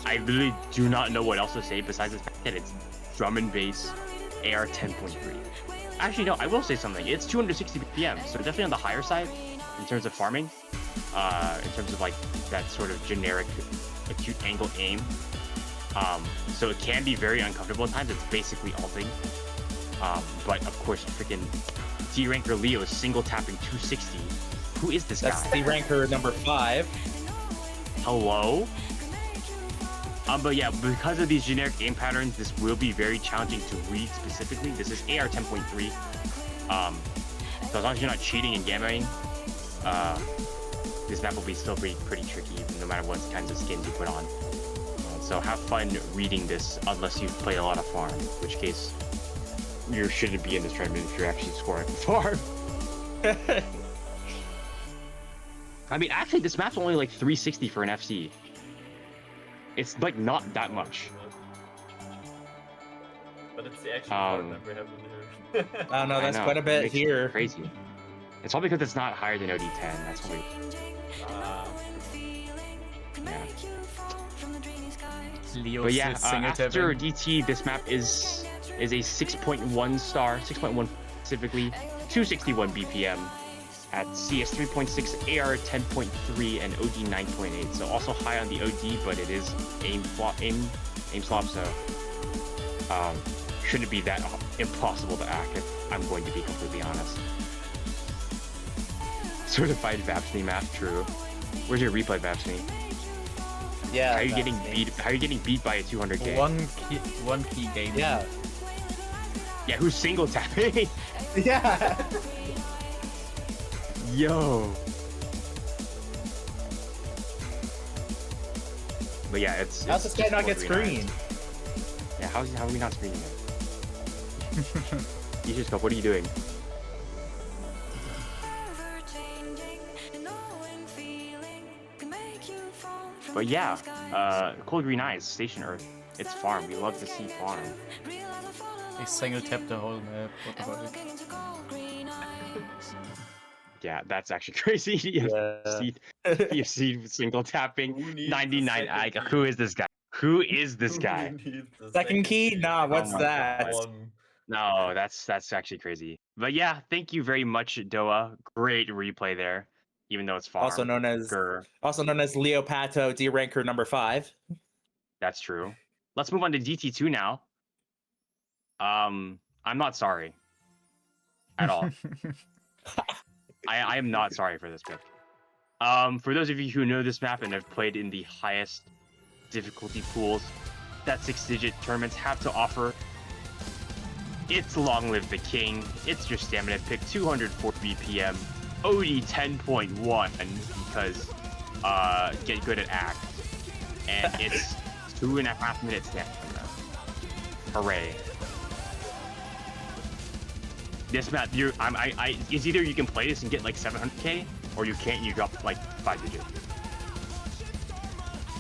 I literally do not know what else to say besides the fact that it's drum and bass AR 10.3. Actually, no, I will say something. It's 260 BPM, so definitely on the higher side in terms of farming. In terms of like that sort of generic acute angle aim. So it can be very uncomfortable at times. It's basically ulting. But of course, freaking D-ranker Leo is single tapping 260. Who is this That's guy? the ranker number 5. Hello? But yeah, because of these generic aim patterns, this will be very challenging to read specifically. This is AR 10.3. So as long as you're not cheating and gammaing, this map will be still pretty tricky, no matter what kinds of skins you put on. So have fun reading this, unless you play a lot of farm, in which case you shouldn't be in this tournament if you're actually scoring farm. I mean, actually, this map's only like 360 for an FC. It's like not that much. But it's the actual farm that we have in here. Oh no, I that's know, quite a it bit makes it here. Crazy. It's all because it's not higher than OD10. That's what we. Yeah. Leo But yeah, sits single after tapping. DT, this map is a 6.1 star, 6.1 specifically, 261 BPM at CS 3.6, AR 10.3, and OD 9.8. So also high on the OD, but it is aim slop, so shouldn't be that impossible to act, if I'm going to be completely honest. Certified Vapsney map, true. Where's your replay, Vapsney? Yeah. How are you getting beat? How are you getting beat by a 200k? One key game. Yeah. Yeah, who's single tapping? Yeah. Yo. But yeah, it's. How's this guy not get screened? Yeah, how are we not screening him? Scope, what are you doing? But yeah, Cold Green Eyes, Station Earth. It's farm. We love to see farm. They single tap the whole map. What the fuck? Yeah, that's actually crazy. UFC single tapping. Who needs the 99 second Iga. key? Who is this guy? Who is this guy? Who needs the Second key? Nah, what's my that? No, that's actually crazy. But yeah, thank you very much, Doa. Great replay there, even though it's farm. Also known as Leo Pato, D ranker number 5. That's true. Let's move on to DT2 now. I'm not sorry at all. I am not sorry for this pick. For those of you who know this map and have played in the highest difficulty pools that 6-digit tournaments have to offer, it's Long Live the King. It's your stamina pick, 204 BPM, OD 10.1 because get good at act, and it's 2.5 minutes stamina. Hooray! This map, it's either you can play this and get like 700k, or you can't. You drop like 5 digits.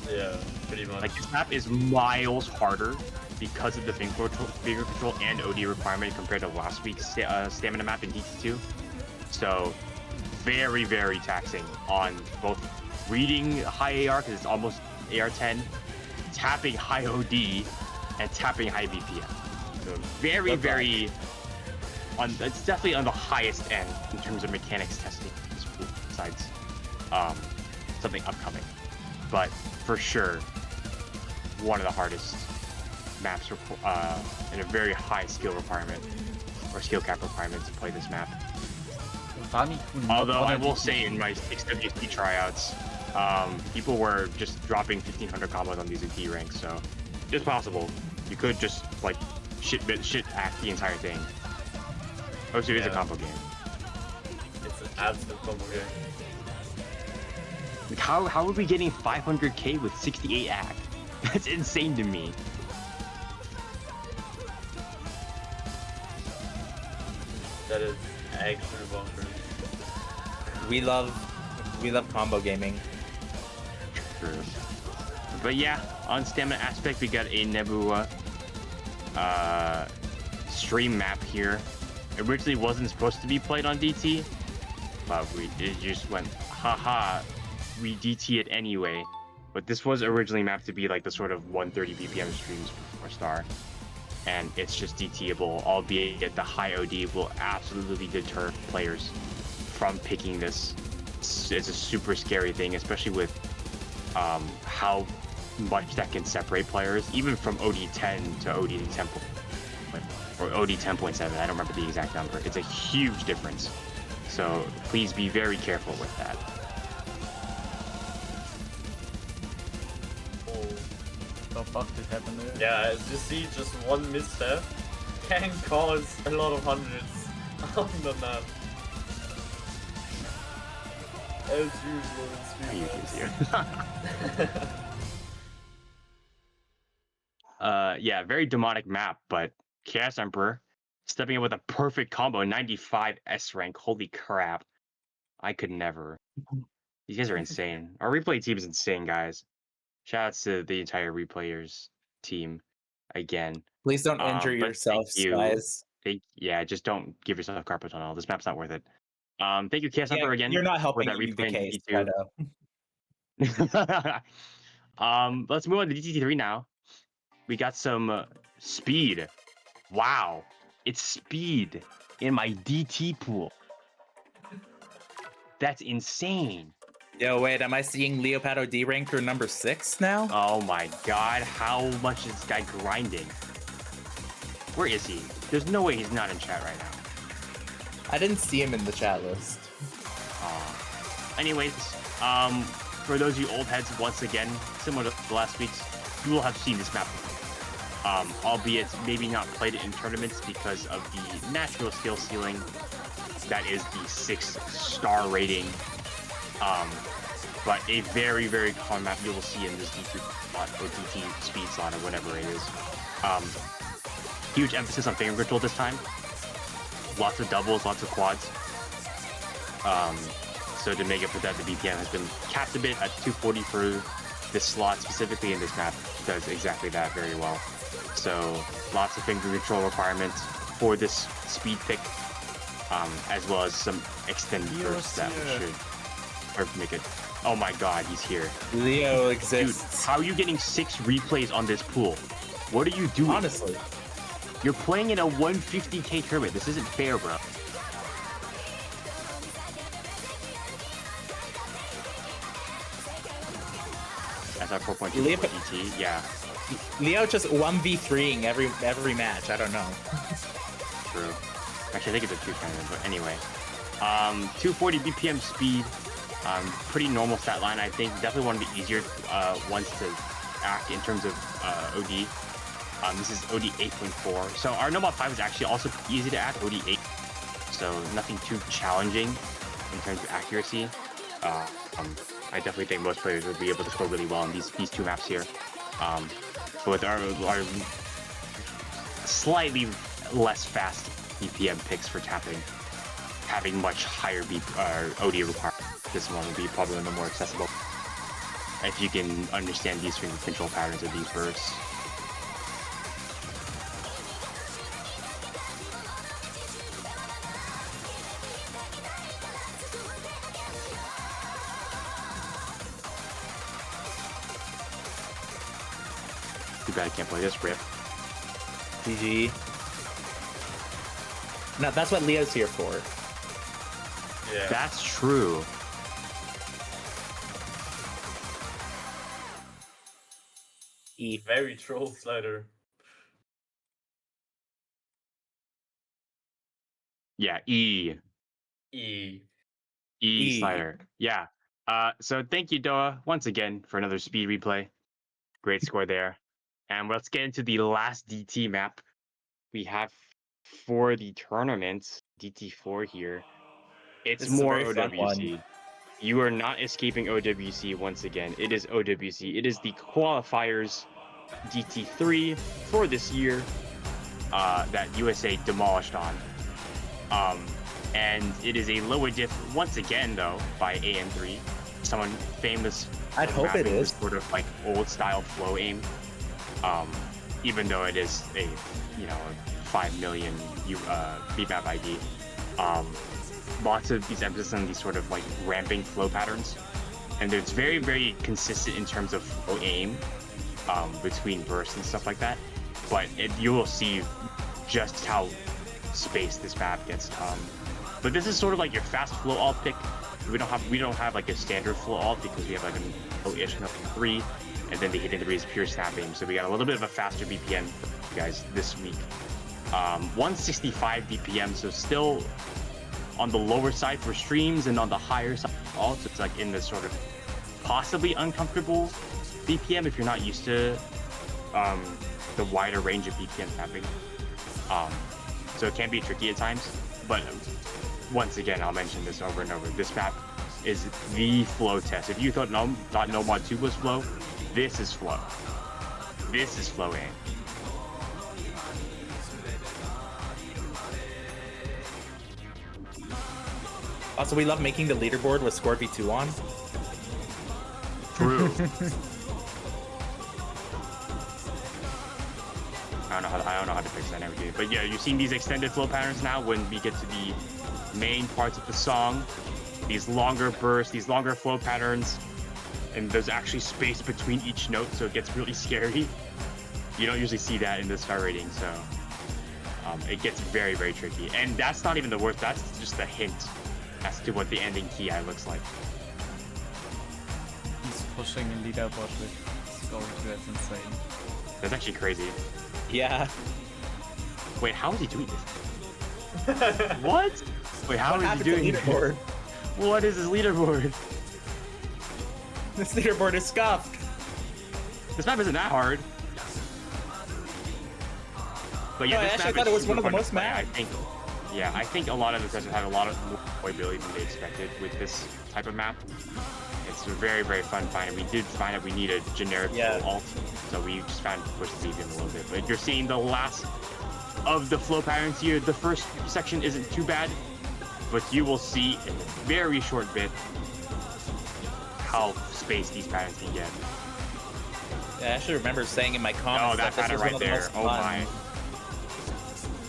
Yeah, pretty much. Like this map is miles harder because of the finger control and OD requirement compared to last week's stamina map in DT2. So very, very taxing on both reading high AR because it's almost AR 10, tapping high OD, and tapping high BPM. So very it's definitely on the highest end in terms of mechanics testing this pool, besides something upcoming. But for sure, one of the hardest maps and a very high skill requirement or skill cap requirement to play this map. Although I will say in my 6WC tryouts, people were just dropping 1500 combos on these in D ranks, so it's possible. You could just like shit act the entire thing. Oh, so it is a combo game. It's an absolute combo game. Like how are we getting 500k with 68 act? That's insane to me. That is actually bonkers. We love combo gaming. True. But yeah, on stamina aspect, we got a Nebula stream map here. It originally wasn't supposed to be played on DT, but it just went, haha, we DT it anyway. But this was originally mapped to be like the sort of 130 BPM streams for Star. And it's just DTable, albeit the high OD will absolutely deter players from picking this. It's a super scary thing, especially with how much that can separate players, even from OD10 to OD10 or OD10.7. I don't remember the exact number. It's a huge difference. So please be very careful with that. The fuck did happen there? Yeah, you see, just one misstep can cause a lot of hundreds on the map. As usual in stream. Yeah, very demonic map, but Chaos Emperor stepping in with a perfect combo, 95 S rank. Holy crap. I could never. These guys are insane. Our replay team is insane, guys. Shoutouts to the entire replayers team again. Please don't injure But yourselves, thank you. guys. Yeah, just don't give yourself carpal tunnel. This map's not worth it. Thank you, Chaos Emperor, again. You're not for helping that the replay in case. DT2. I know. Let's move on to DT3 now. We got some speed. Wow, it's speed in my DT pool. That's insane. Yo, wait, am I seeing Leopardo D rank through number 6 now? Oh my god, how much is this guy grinding? Where is he? There's no way he's not in chat right now. I didn't see him in the chat list. Anyways, for those of you old heads, once again, similar to the last week's, you will have seen this map before. Albeit maybe not played it in tournaments because of the natural skill ceiling that is the 6-star rating. But a very, very common map you will see in this DT slot or DT speed slot or whatever it is. Huge emphasis on finger control this time. Lots of doubles, lots of quads. So to make up for that, the BPM has been capped a bit at 240 for this slot, specifically in this map. Does exactly that very well. So lots of finger control requirements for this speed pick, as well as some extended bursts that should make it. Oh my god, he's here. Leo Dude, exists. how are you getting 6 replays on this pool? What are you doing? Honestly. You're playing in a 150k tournament. This isn't fair, bro. That's our 4.2 GT. Yeah. Leo just 1v3ing every match. I don't know. True. Actually, I think it's a 2 tournament, but anyway. 240 BPM speed. Pretty normal stat line, I think. Definitely one of the easier ones to act in terms of OD. This is OD 8.4. So our Nomad 5 is actually also easy to act, OD 8. So nothing too challenging in terms of accuracy. I definitely think most players would be able to score really well on these 2 maps here. But with our slightly less fast BPM picks for tapping, having much higher OD requirements, this one will be probably the more accessible if you can understand these finger control patterns of these bursts. Too bad I can't play this rip. GG. No, that's what Leo's here for. Yeah. That's true. E. Very troll slider. Yeah, E E. slider. Yeah. So thank you, Doa, once again for another speed replay. Great score there. And let's get into the last DT map we have for the tournament. DT4 here. It's This is a more very fun OWC. one. You are not escaping OWC once again. It is OWC. It is the qualifiers DT3 for this year that USA demolished on. And it is a lower diff once again, though, by AM3. Someone famous. I'd hope it is. Sort of like old style flow aim. Even though it is a 5 million beatmap ID. Lots of these emphasis on these sort of like ramping flow patterns. and it's very, very consistent in terms of flow aim between bursts and stuff like that. But you will see just how spaced this map gets. But this is sort of like your fast flow alt pick. We don't have like a standard flow alt because we have like a low-ish nothing 3, and then the hidden 3 is pure snap aim. So we got a little bit of a faster BPM for you guys this week. 165 BPM, so still on the lower side for streams and on the higher side also. It's like in this sort of possibly uncomfortable BPM if you're not used to the wider range of BPM tapping. So it can be tricky at times, but once again, I'll mention this over and over. This map is the flow test. If you thought Nomad 2 was flow, this is flow. This is flow aim. Also, we love making the leaderboard with Score V2 on. True. I don't know how to fix that navigate. But yeah, you're seeing these extended flow patterns now when we get to the main parts of the song. These longer bursts, these longer flow patterns, and there's actually space between each note, so it gets really scary. You don't usually see that in the star rating, so it gets very, very tricky. And that's not even the worst, that's just a hint as to what the ending key eye looks like. He's pushing a leaderboard with Score V2, that's insane. That's actually crazy. Yeah. Wait, how is he doing this? What? Wait, how is he doing this? Leaderboard? What is his leaderboard? This leaderboard is scuffed. This map isn't that hard. But yeah, No, this actually, map I thought is it was super one of the fun to most play. mad. I think a lot of the sessions had a lot of more playability than they expected with this type of map. It's very, very fun find. We did find that we need a generic flow alt, so we just found to push the BPM a little bit. But you're seeing the last of the flow patterns here. The first section isn't too bad, but you will see in a very short bit how spaced these patterns can get. Yeah, I actually remember saying in my comments Oh, that this pattern was one right of the there. most Oh fun. my.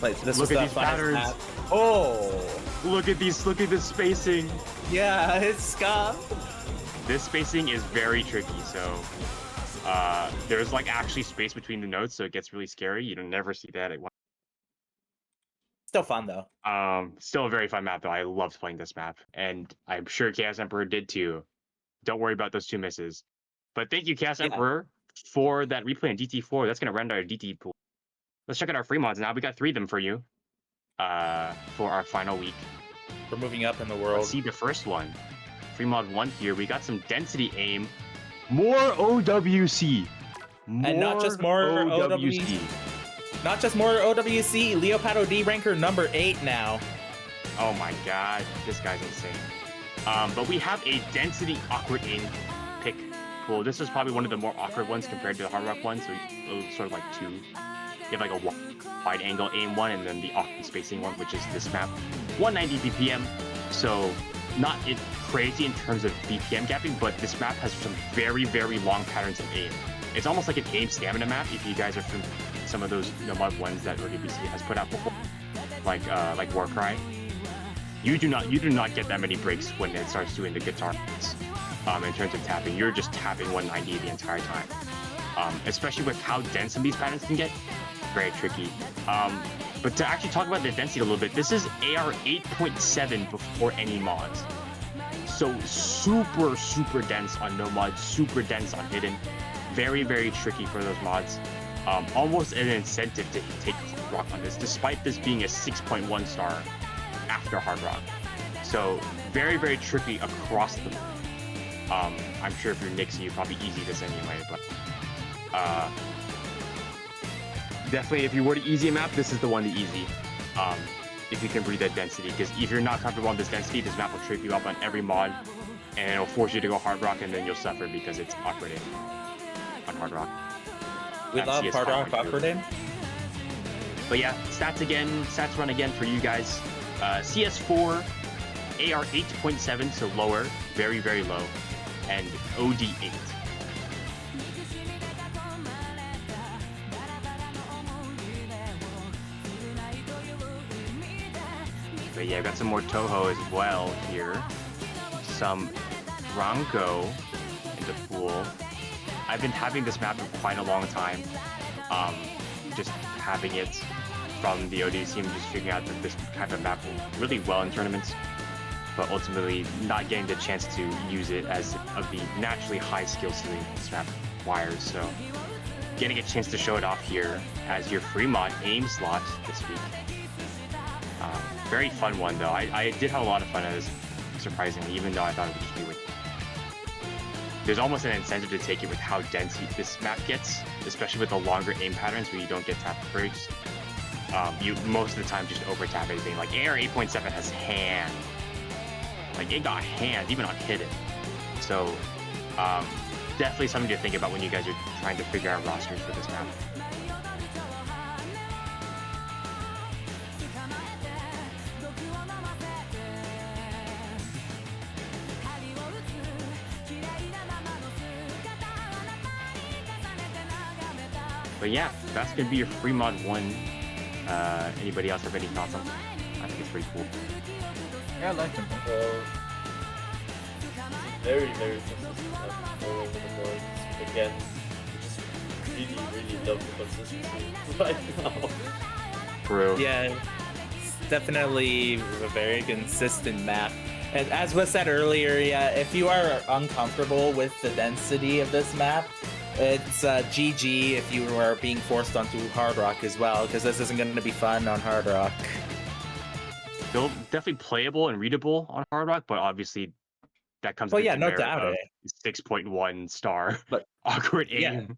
Like, this Look was at the these funnest patterns. map. Oh, Look at the spacing. yeah, it's scuffed. This spacing is very tricky, so there's like actually space between the notes, so it gets really scary. You don't never see that at once. Still fun though. Still a very fun map though. I loved playing this map, and I'm sure Chaos Emperor did too. Don't worry about those 2 misses. But thank you, Chaos Emperor, for that replay on DT4. That's gonna render our DT pool. Let's check out our free mods now. We got 3 of them for you for our final week. We're moving up in the world. Let's see the first one. Free mod 1 here. We got some density aim. More OWC. And not just more OWC. Not just more OWC, Leopardo D ranker number 8 now. Oh my god, this guy's insane. But we have a density awkward aim pick pool. This is probably one of the more awkward ones compared to the hard rock one, so it's sort of like 2. You have like a wide angle aim one and then the awkward spacing one, which is this map. 190 BPM, so not crazy in terms of BPM gapping, but this map has some very, very long patterns of aim. It's almost like an aim stamina map if you guys are from some of those Nomad ones that RWBC has put out before, like Warcry. You do not get that many breaks when it starts doing the guitar hits, in terms of tapping. You're just tapping 190 the entire time. Especially with how dense some of these patterns can get, very tricky. But to actually talk about the density a little bit, this is AR 8.7 before any mods. So super, super dense on no mods, super dense on hidden. Very, very tricky for those mods. Almost an incentive to take hard rock on this, despite this being a 6.1 star after hard rock. So very, very tricky across the board. I'm sure if you're Nixie, you probably easy this anyway, but definitely if you were to easy a map, this is the one to easy. If you can breathe that density, because if you're not comfortable on this density, this map will trip you up on every mod, and it'll force you to go hard rock, and then you'll suffer because it's awkward on hard rock. We love CS hard rock awkward in. But yeah, stats run again for you guys. CS4, AR 8.7, so lower, very, very low, and OD 8. But yeah, I've got some more Toho as well here. Some Rango in the pool. I've been having this map for quite a long time. Just having it from the ODC and just figuring out that this type of map will really well in tournaments, but ultimately not getting the chance to use it as of the naturally high skill ceiling this map requires. So getting a chance to show it off here as your free mod aim slot this week. Very fun one though. I did have a lot of fun at this, surprisingly, even though I thought it would just be with. There's almost an incentive to take it with how dense this map gets, especially with the longer aim patterns where you don't get tap breaks. You most of the time just over tap anything. Like AR 8.7 has hand. Like it got hands even on hit it. So definitely something to think about when you guys are trying to figure out rosters for this map. But yeah, that's gonna be your free mod 1. Anybody else have any thoughts on that? I think it's pretty cool. Yeah, I like them. Very, very consistent all over the board. Again, we just really, really love the consistency right now. True. Yeah, it's definitely a very consistent map. And as was said earlier, yeah, if you are uncomfortable with the density of this map, it's GG if you are being forced onto Hard Rock as well, because this isn't going to be fun on Hard Rock. Still definitely playable and readable on Hard Rock, but obviously that comes Well, with yeah, the no merit doubt of it. 6.1 star But awkward yeah. aim.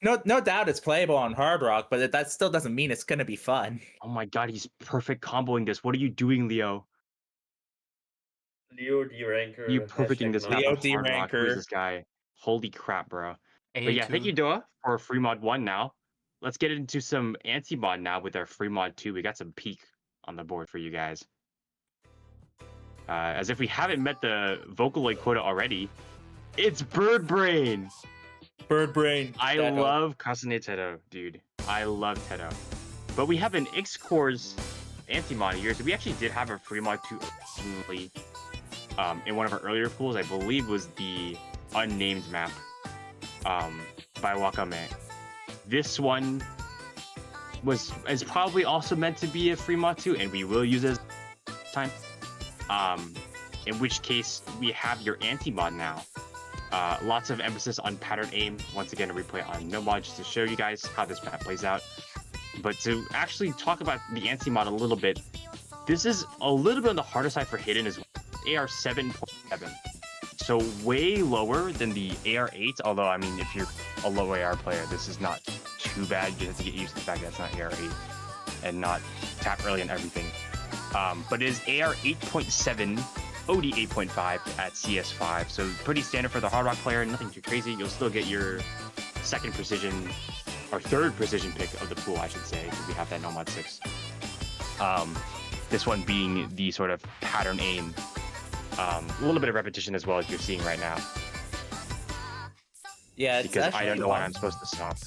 No doubt it's playable on Hard Rock, but that still doesn't mean it's going to be fun. Oh my god, he's perfect comboing this. What are you doing, Leo? Leo D ranker. You perfecting this map Leo on Hard Rock. Who is D-ranker. this guy? Holy crap, bro. But yeah, thank AA2. you, Doa, for free mod 1 now. Let's get into some anti-mod now with our free mod 2. We got some peak on the board for you guys. As if we haven't met the Vocaloid quota already, it's Bird Brain! Bird Brain. I love Kasane Tedo, dude. I love Tedo. But we have an X-Core's anti-mod here, so we actually did have a free mod 2 originally in one of our earlier pools. I believe was the unnamed map by Wakame. This one is probably also meant to be a free mod 2, and we will use it as time. In which case we have your anti-mod now. Lots of emphasis on pattern aim. Once again, a replay on no mod just to show you guys how this map plays out. But to actually talk about the anti-mod a little bit, this is a little bit on the harder side for hidden as well. AR 7.7. So way lower than the AR 8, although I mean if you're a low AR player, this is not too bad. You just have to get used to the fact that it's not AR 8 and not tap early and everything. But it is AR 8.7, OD 8.5 at CS5, so pretty standard for the Hard Rock player, nothing too crazy. You'll still get your second precision, or third precision pick of the pool, I should say, because we have that Nomad 6. This one being the sort of pattern aim. A little bit of repetition as well as you're seeing right now. Yeah, it's because I don't know when fun. I'm supposed to stop.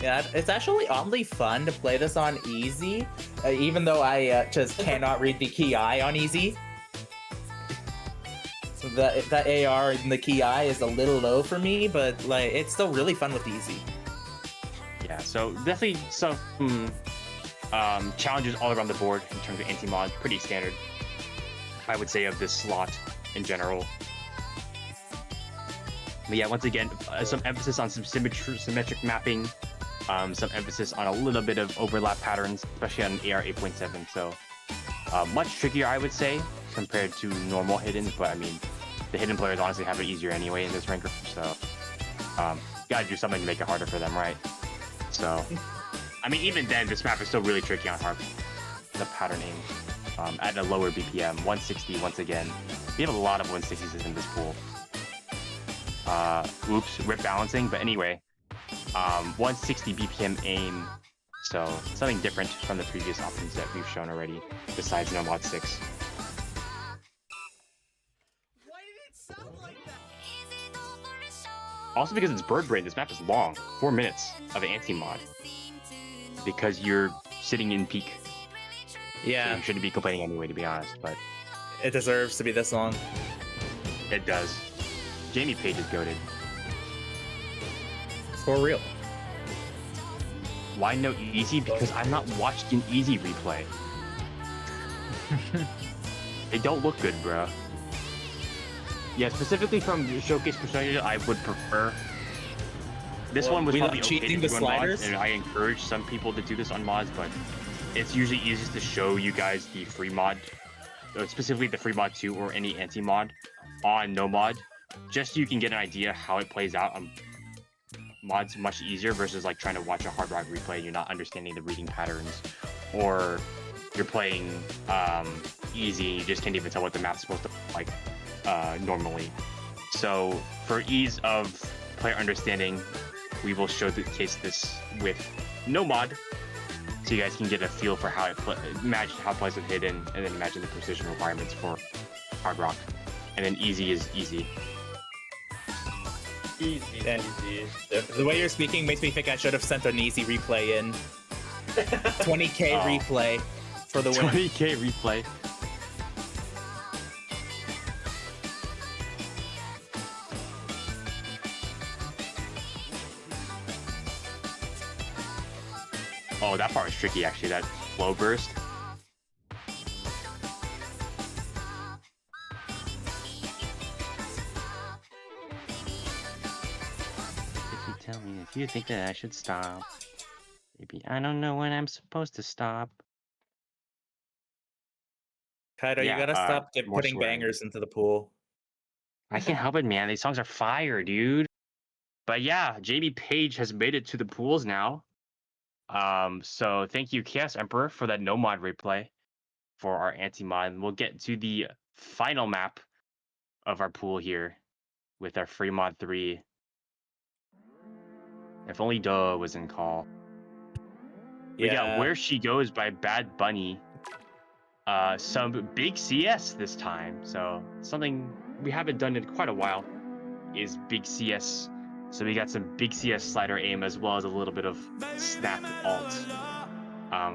Yeah, it's actually oddly fun to play this on easy, even though I just cannot read the key eye on easy. So the AR and the key eye is a little low for me, but like it's still really fun with easy. Yeah, so definitely some challenges all around the board in terms of anti-mod. Pretty standard, I would say, of this slot in general. But yeah, once again, some emphasis on some symmetric mapping, some emphasis on a little bit of overlap patterns, especially on AR 8.7. So much trickier, I would say, compared to normal hiddens. But I mean, the hidden players honestly have it easier anyway in this ranker. So gotta do something to make it harder for them, right? So I mean, even then, this map is still really tricky on hard. The pattern aim at a lower BPM, 160 once again. We have a lot of 160s in this pool. Oops, rip balancing, but anyway, 160 BPM aim, so something different from the previous options that we've shown already, besides No Mod 6. Why did it sound like that? Also because it's Bird Brain, this map is long, 4 minutes of anti-mod, because you're sitting in peak. Yeah, So you shouldn't be complaining anyway, to be honest, but it deserves to be this long. it does. Jamie Page is goated. For real. Why no easy? Because I'm not watching easy replay. They don't look good, bro. Yeah, specifically from the showcase perspective, I would prefer. This one was without probably okay cheating to the do on mods, sliders? and I encourage some people to do this on mods, but it's usually easiest to show you guys the free mod, specifically the free mod 2 or any anti-mod on no mod, just so you can get an idea how it plays out on mods much easier versus like trying to watch a hard rock replay and you're not understanding the reading patterns, or you're playing easy and you just can't even tell what the map's supposed to look like normally. So for ease of player understanding, we will showcase this with no mod, so you guys can get a feel for how it imagine how it plays with hidden, and then imagine the precision requirements for hard rock, and then easy is easy. Easy, Yeah. easy. The Definitely. way you're speaking makes me think I should have sent an easy replay in. 20k Oh. replay for the win. 20k replay. Oh, that part was tricky actually, that flow burst. If you tell me if you think that I should stop. Maybe I don't know when I'm supposed to stop. Kaido, Yeah, you gotta stop more putting swearing. bangers into the pool. I can't help it, man. These songs are fire, dude. But yeah, JB Page has made it to the pools now. So thank you, Chaos Emperor, for that no mod replay for our anti-mod. And we'll get to the final map of our pool here with our free mod 3. If only Duh was in call. We got Where She Goes by Bad Bunny. Some big CS this time. So something we haven't done in quite a while is big CS. So we got some big CS slider aim as well as a little bit of snap alt.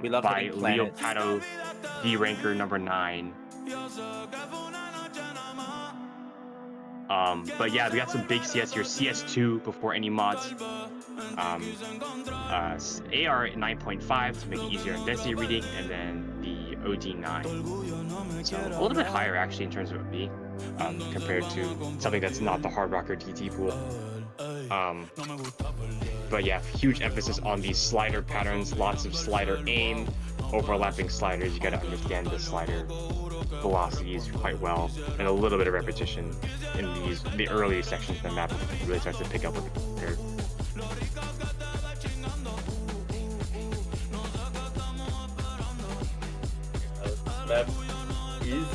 We love by hitting Leo planets. Pato, D ranker number 9. But yeah, we got some big CS here. CS2 before any mods. AR 9.5 to make it easier in density reading, and then the OD9. So a little bit higher actually in terms of OD, compared to something that's not the Hard Rocker TT pool. But yeah, huge emphasis on these slider patterns, lots of slider aim, overlapping sliders. You gotta understand the slider velocities quite well, and a little bit of repetition in the early sections of the map really starts to pick up with the player. Map is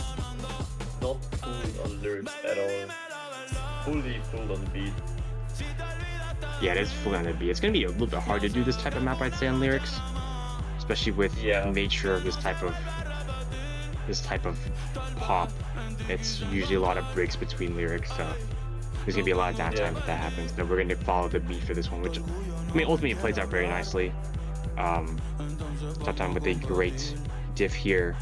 not full on lyrics at all. Fully full on beat. Yeah, it is fully on the beat. It's gonna be a little bit hard to do this type of map, I'd say, on lyrics, especially with the nature of this type of pop. It's usually a lot of breaks between lyrics, so there's gonna be a lot of downtime if that happens. So we're gonna follow the beat for this one, which I mean ultimately it plays out very nicely. Sometimes with a great diff here.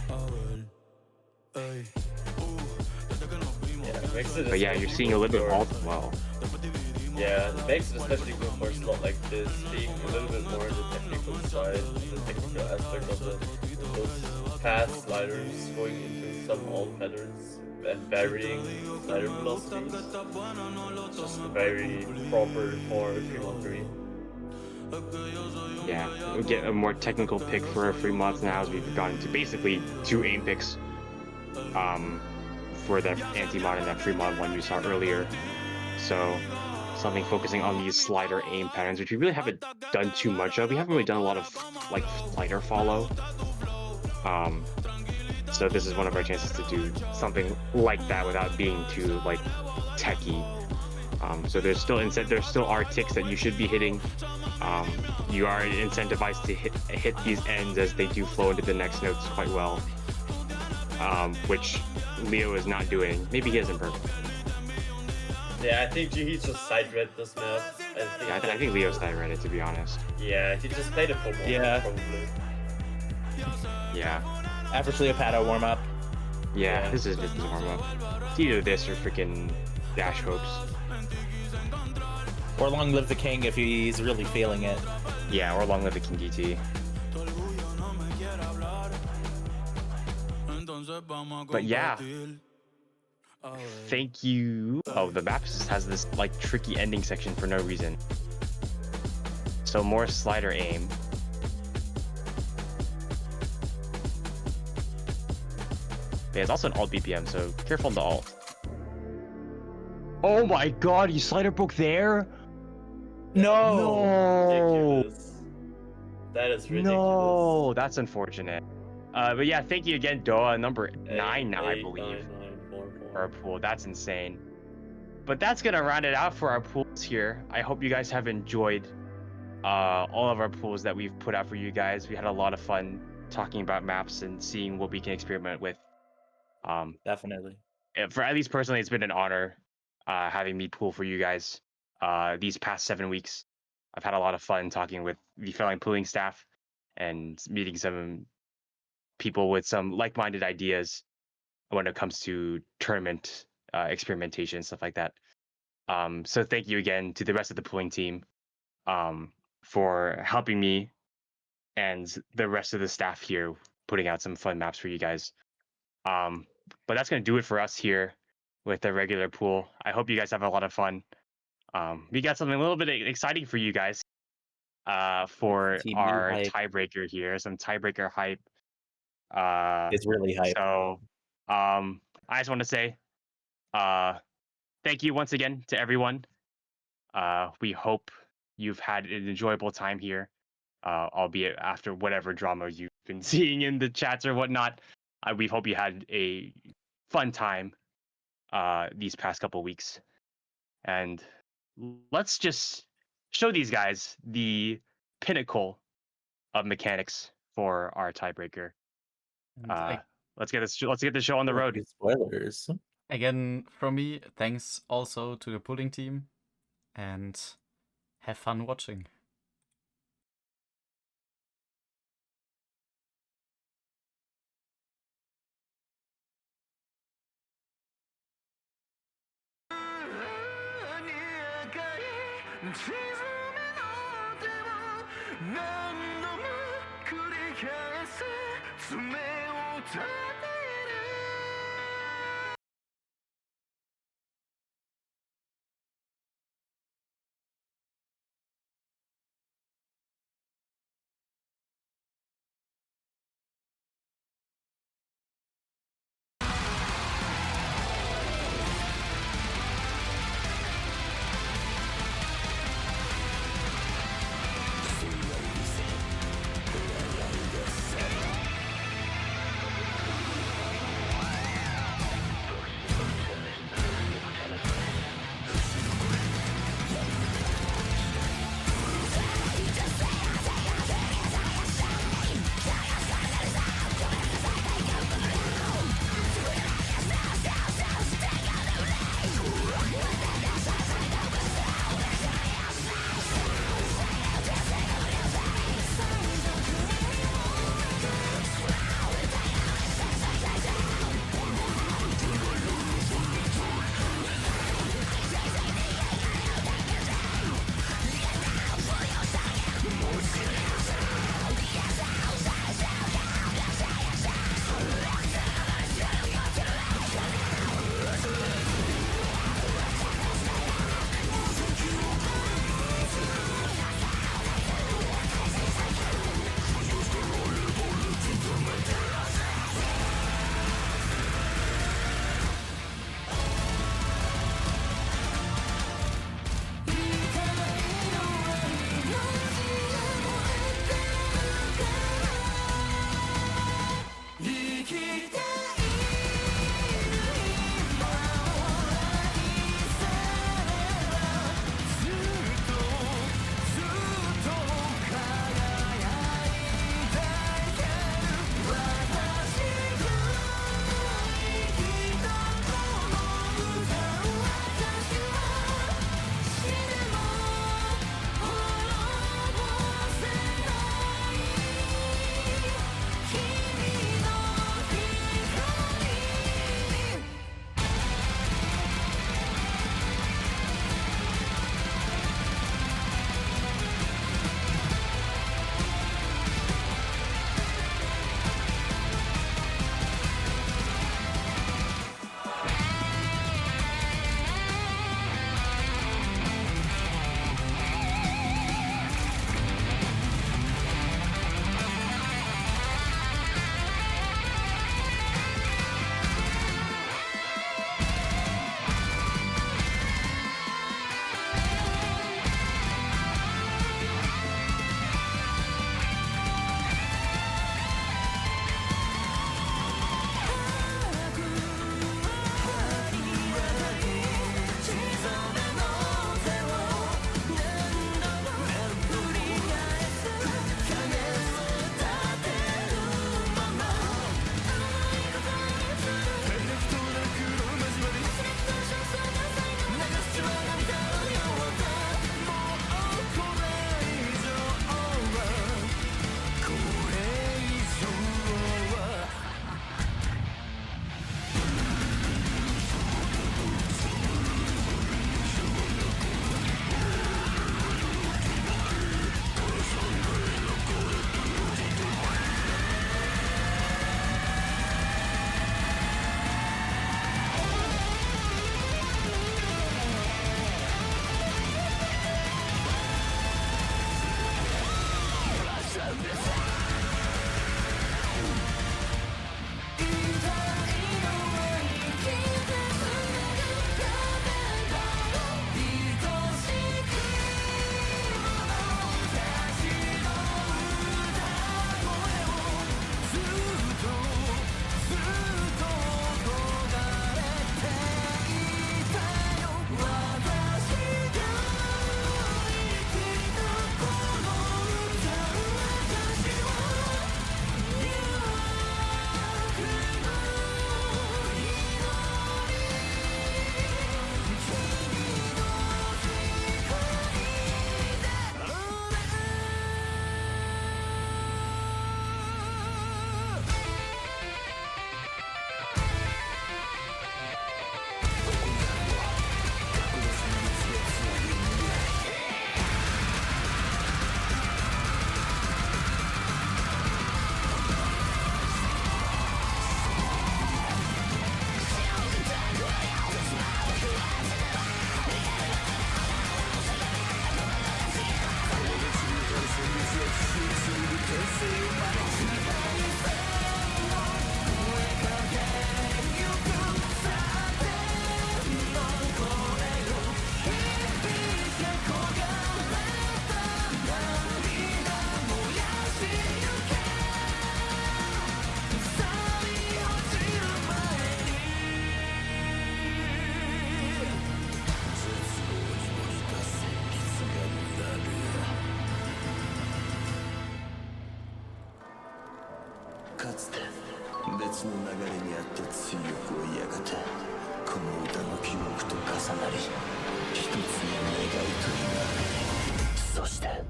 But yeah, you're seeing a little bit of alt as well. Yeah, it makes it especially good for a slot like this, being a little bit more on the technical side, the technical aspect of it. Those fast sliders going into some alt patterns and varying slider velocities. Just very proper for 3-1-3. Yeah, we get a more technical pick for our free mods now as we've gone to basically 2 aim picks for that anti-mod and that free mod one you saw earlier. So something focusing on these slider aim patterns, which we really haven't done too much of. We haven't really done a lot of like slider follow. So this is one of our chances to do something like that without being too like techy. So there still are ticks that you should be hitting. You are incentivized to hit these ends as they do flow into the next notes quite well, which Leo is not doing. Maybe he isn't perfect. Yeah, I think he just side read this map. I think Leo's side read it, to be honest. Yeah, he just played it for more, probably. Yeah. Average Leopato warm up. Yeah, this is just a warm up. It's either this or freaking Dash Hopes. Or long live the king if he's really feeling it. Yeah, or long live the King DT. But yeah, thank you. Oh, the map just has this like tricky ending section for no reason. So more slider aim. But it's also an alt BPM, so careful on the alt. Oh my god, you slider broke there? No! Ridiculous. That is ridiculous. No, that's unfortunate. But yeah, thank you again, Doa, number 9 now, I 8, believe, 9, 9, 4, 4. for our pool. That's insane. But that's gonna round it out for our pools here. I hope you guys have enjoyed all of our pools that we've put out for you guys. We had a lot of fun talking about maps and seeing what we can experiment with. Definitely. For at least personally, it's been an honor having me pool for you guys these past 7 weeks. I've had a lot of fun talking with the failing pooling staff and meeting some people with some like-minded ideas when it comes to tournament experimentation, stuff like that. So thank you again to the rest of the pooling team for helping me and the rest of the staff here putting out some fun maps for you guys. But that's going to do it for us here with the regular pool. I hope you guys have a lot of fun. We got something a little bit exciting for you guys for TV our hype. tiebreaker here, some tiebreaker hype. It's really hype. So I just want to say thank you once again to everyone. We hope you've had an enjoyable time here, albeit after whatever drama you've been seeing in the chats or whatnot. We hope you had a fun time these past couple weeks. And let's just show these guys the pinnacle of mechanics for our tiebreaker. And Let's get the show on the road. Spoilers. again, from me, thanks also to the pooling team, and have fun watching. つて別の流れにあって追憶をやがてこの歌の記憶と重なり一つの願いとなる。そしてこの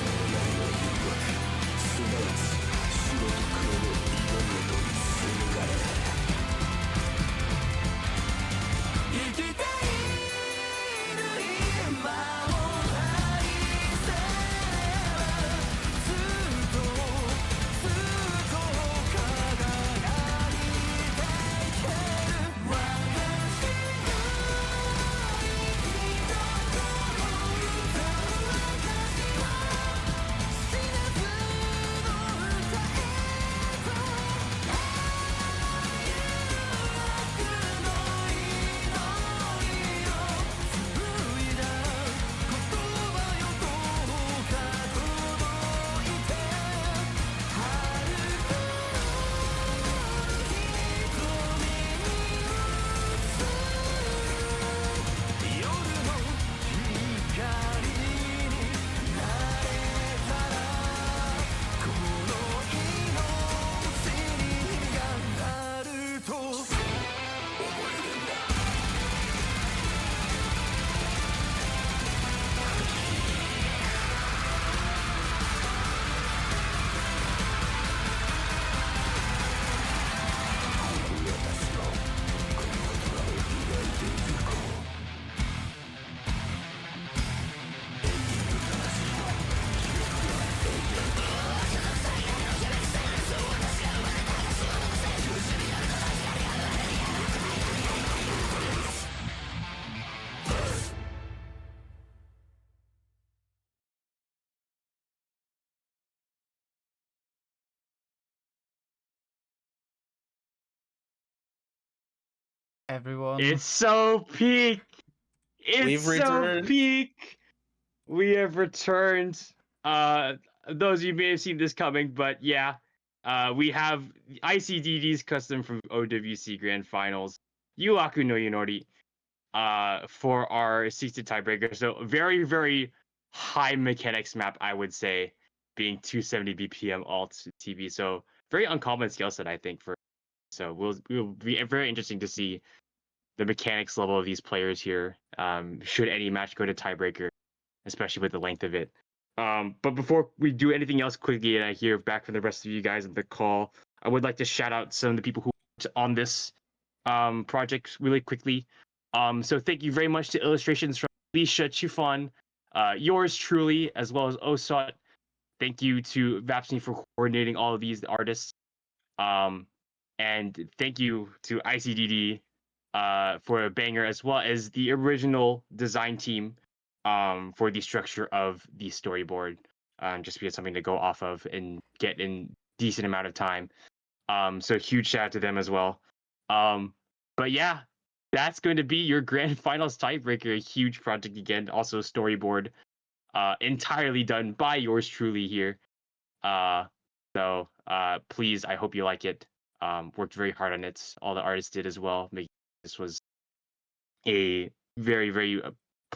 願いは誘惑、すなわち白と黒の色ごと紡がれ生きている今を愛せばずっとずっと輝いていける。私の人との歌は死なずの歌へと悪の祈りを紡いだ言葉よどうか届いて遥か瞳に夜の光になれたらこの命があると思えるんだ。私はこの空を描いてゆこう。Everyone. It's so peak. It's We've so returned. peak. We have returned. Those of you may have seen this coming, but yeah, we have ICDD's custom from OWC Grand Finals, Yuaku no Yonori, for our 60 tiebreaker. So very, very high mechanics map, I would say, being 270 BPM alt TV. So very uncommon skill set, I think. So we'll be very interesting to see the mechanics level of these players here. Should any match go to tiebreaker, especially with the length of it. But before we do anything else quickly, and I hear back from the rest of you guys on the call, I would like to shout out some of the people who worked on this project really quickly. So thank you very much to illustrations from Alicia Chufan, yours truly, as well as Osot. Thank you to Vapsney for coordinating all of these artists. And thank you to ICDD for a banger, as well as the original design team for the structure of the storyboard, just to get something to go off of and get in decent amount of time. So huge shout out to them as well. But yeah, that's going to be your grand finals tiebreaker. A huge project again, also storyboard, entirely done by yours truly here. So please, I hope you like it. Worked very hard on it. All the artists did as well. This was a very, very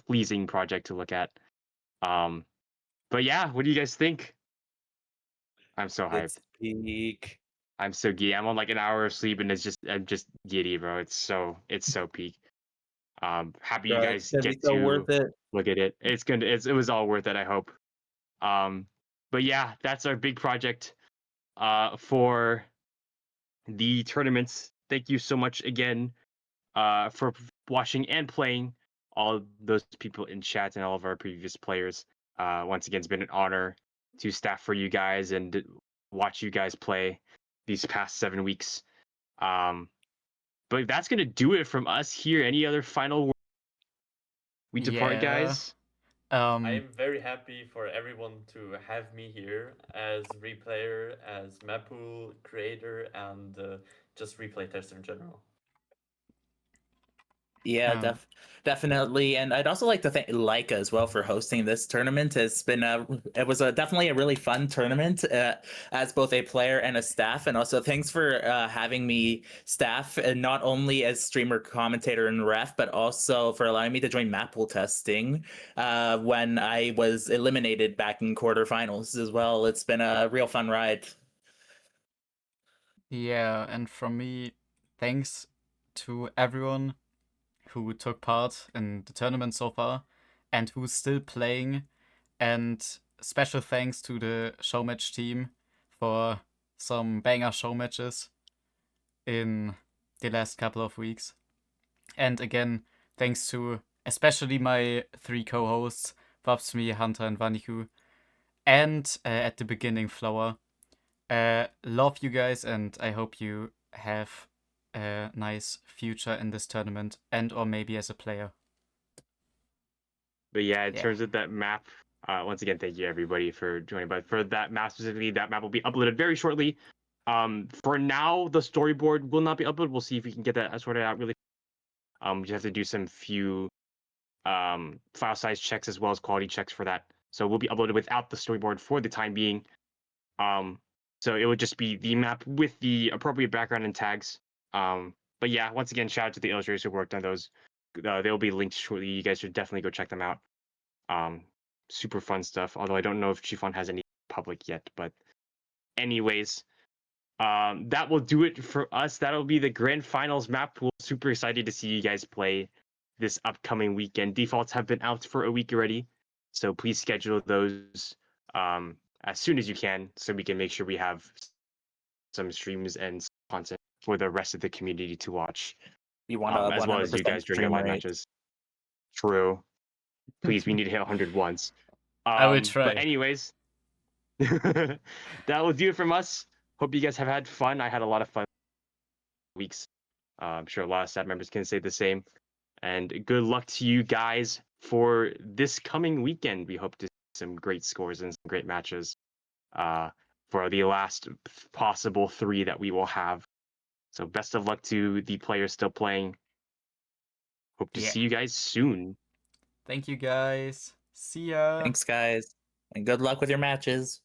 pleasing project to look at. But yeah, what do you guys think? I'm so hyped. It's peak. I'm so giddy. I'm on like an hour of sleep and I'm just giddy, bro. It's so peak. Happy you Bro, guys it's gonna get be so to worth it. look at it. It was all worth it, I hope. But yeah, that's our big project for the tournaments. Thank you so much again for watching and playing, all those people in chat and all of our previous players. Once again, it's been an honor to staff for you guys and watch you guys play these past 7 weeks. But that's gonna do it from us here. Any other final words? We depart, Yeah. guys. I am very happy for everyone to have me here as replayer, as Mappool creator, and just replay tester in general. Yeah, Um, definitely. And I'd also like to thank Laika as well for hosting this tournament. It was definitely a really fun tournament as both a player and a staff. And also thanks for having me staff, and not only as streamer, commentator, and ref, but also for allowing me to join Mappool testing when I was eliminated back in quarterfinals as well. It's been a real fun ride. Yeah, and from me, thanks to everyone who took part in the tournament so far and who's still playing. And special thanks to the showmatch team for some banger show matches in the last couple of weeks. And again, thanks to especially my 3 co-hosts, Bobsme, Hunter, and Vaniku, and at the beginning, Flower. Love you guys, and I hope you have a nice future in this tournament, and or maybe as a player. But yeah, in Yeah. terms of that map, once again, thank you everybody for joining. But for that map specifically, that map will be uploaded very shortly. For now, the storyboard will not be uploaded. We'll see if we can get that sorted out really. We just have to do some few file size checks as well as quality checks for that. So we'll be uploaded without the storyboard for the time being. So it would just be the map with the appropriate background and tags. But yeah, once again, shout out to the illustrators who worked on those. They'll be linked shortly. You guys should definitely go check them out. Super fun stuff. Although I don't know if Chiffon has any public yet, but anyways, that will do it for us. That'll be the grand finals map pool. Super excited to see you guys play this upcoming weekend. Defaults have been out for a week already, so please schedule those as soon as you can, so we can make sure we have some streams and content for the rest of the community to watch, You want to as well as you 100% guys during your stream live rate. matches. True. Please, we need to hit 100 once. I will try. But anyways, that will do it from us. Hope you guys have had fun. I had a lot of fun weeks. I'm sure a lot of staff members can say the same. And good luck to you guys for this coming weekend. We hope to see some great scores and some great matches for the last possible 3 that we will have. So best of luck to the players still playing. Hope to Yeah. see you guys soon. Thank you guys. See ya. Thanks, guys, and good luck with your matches.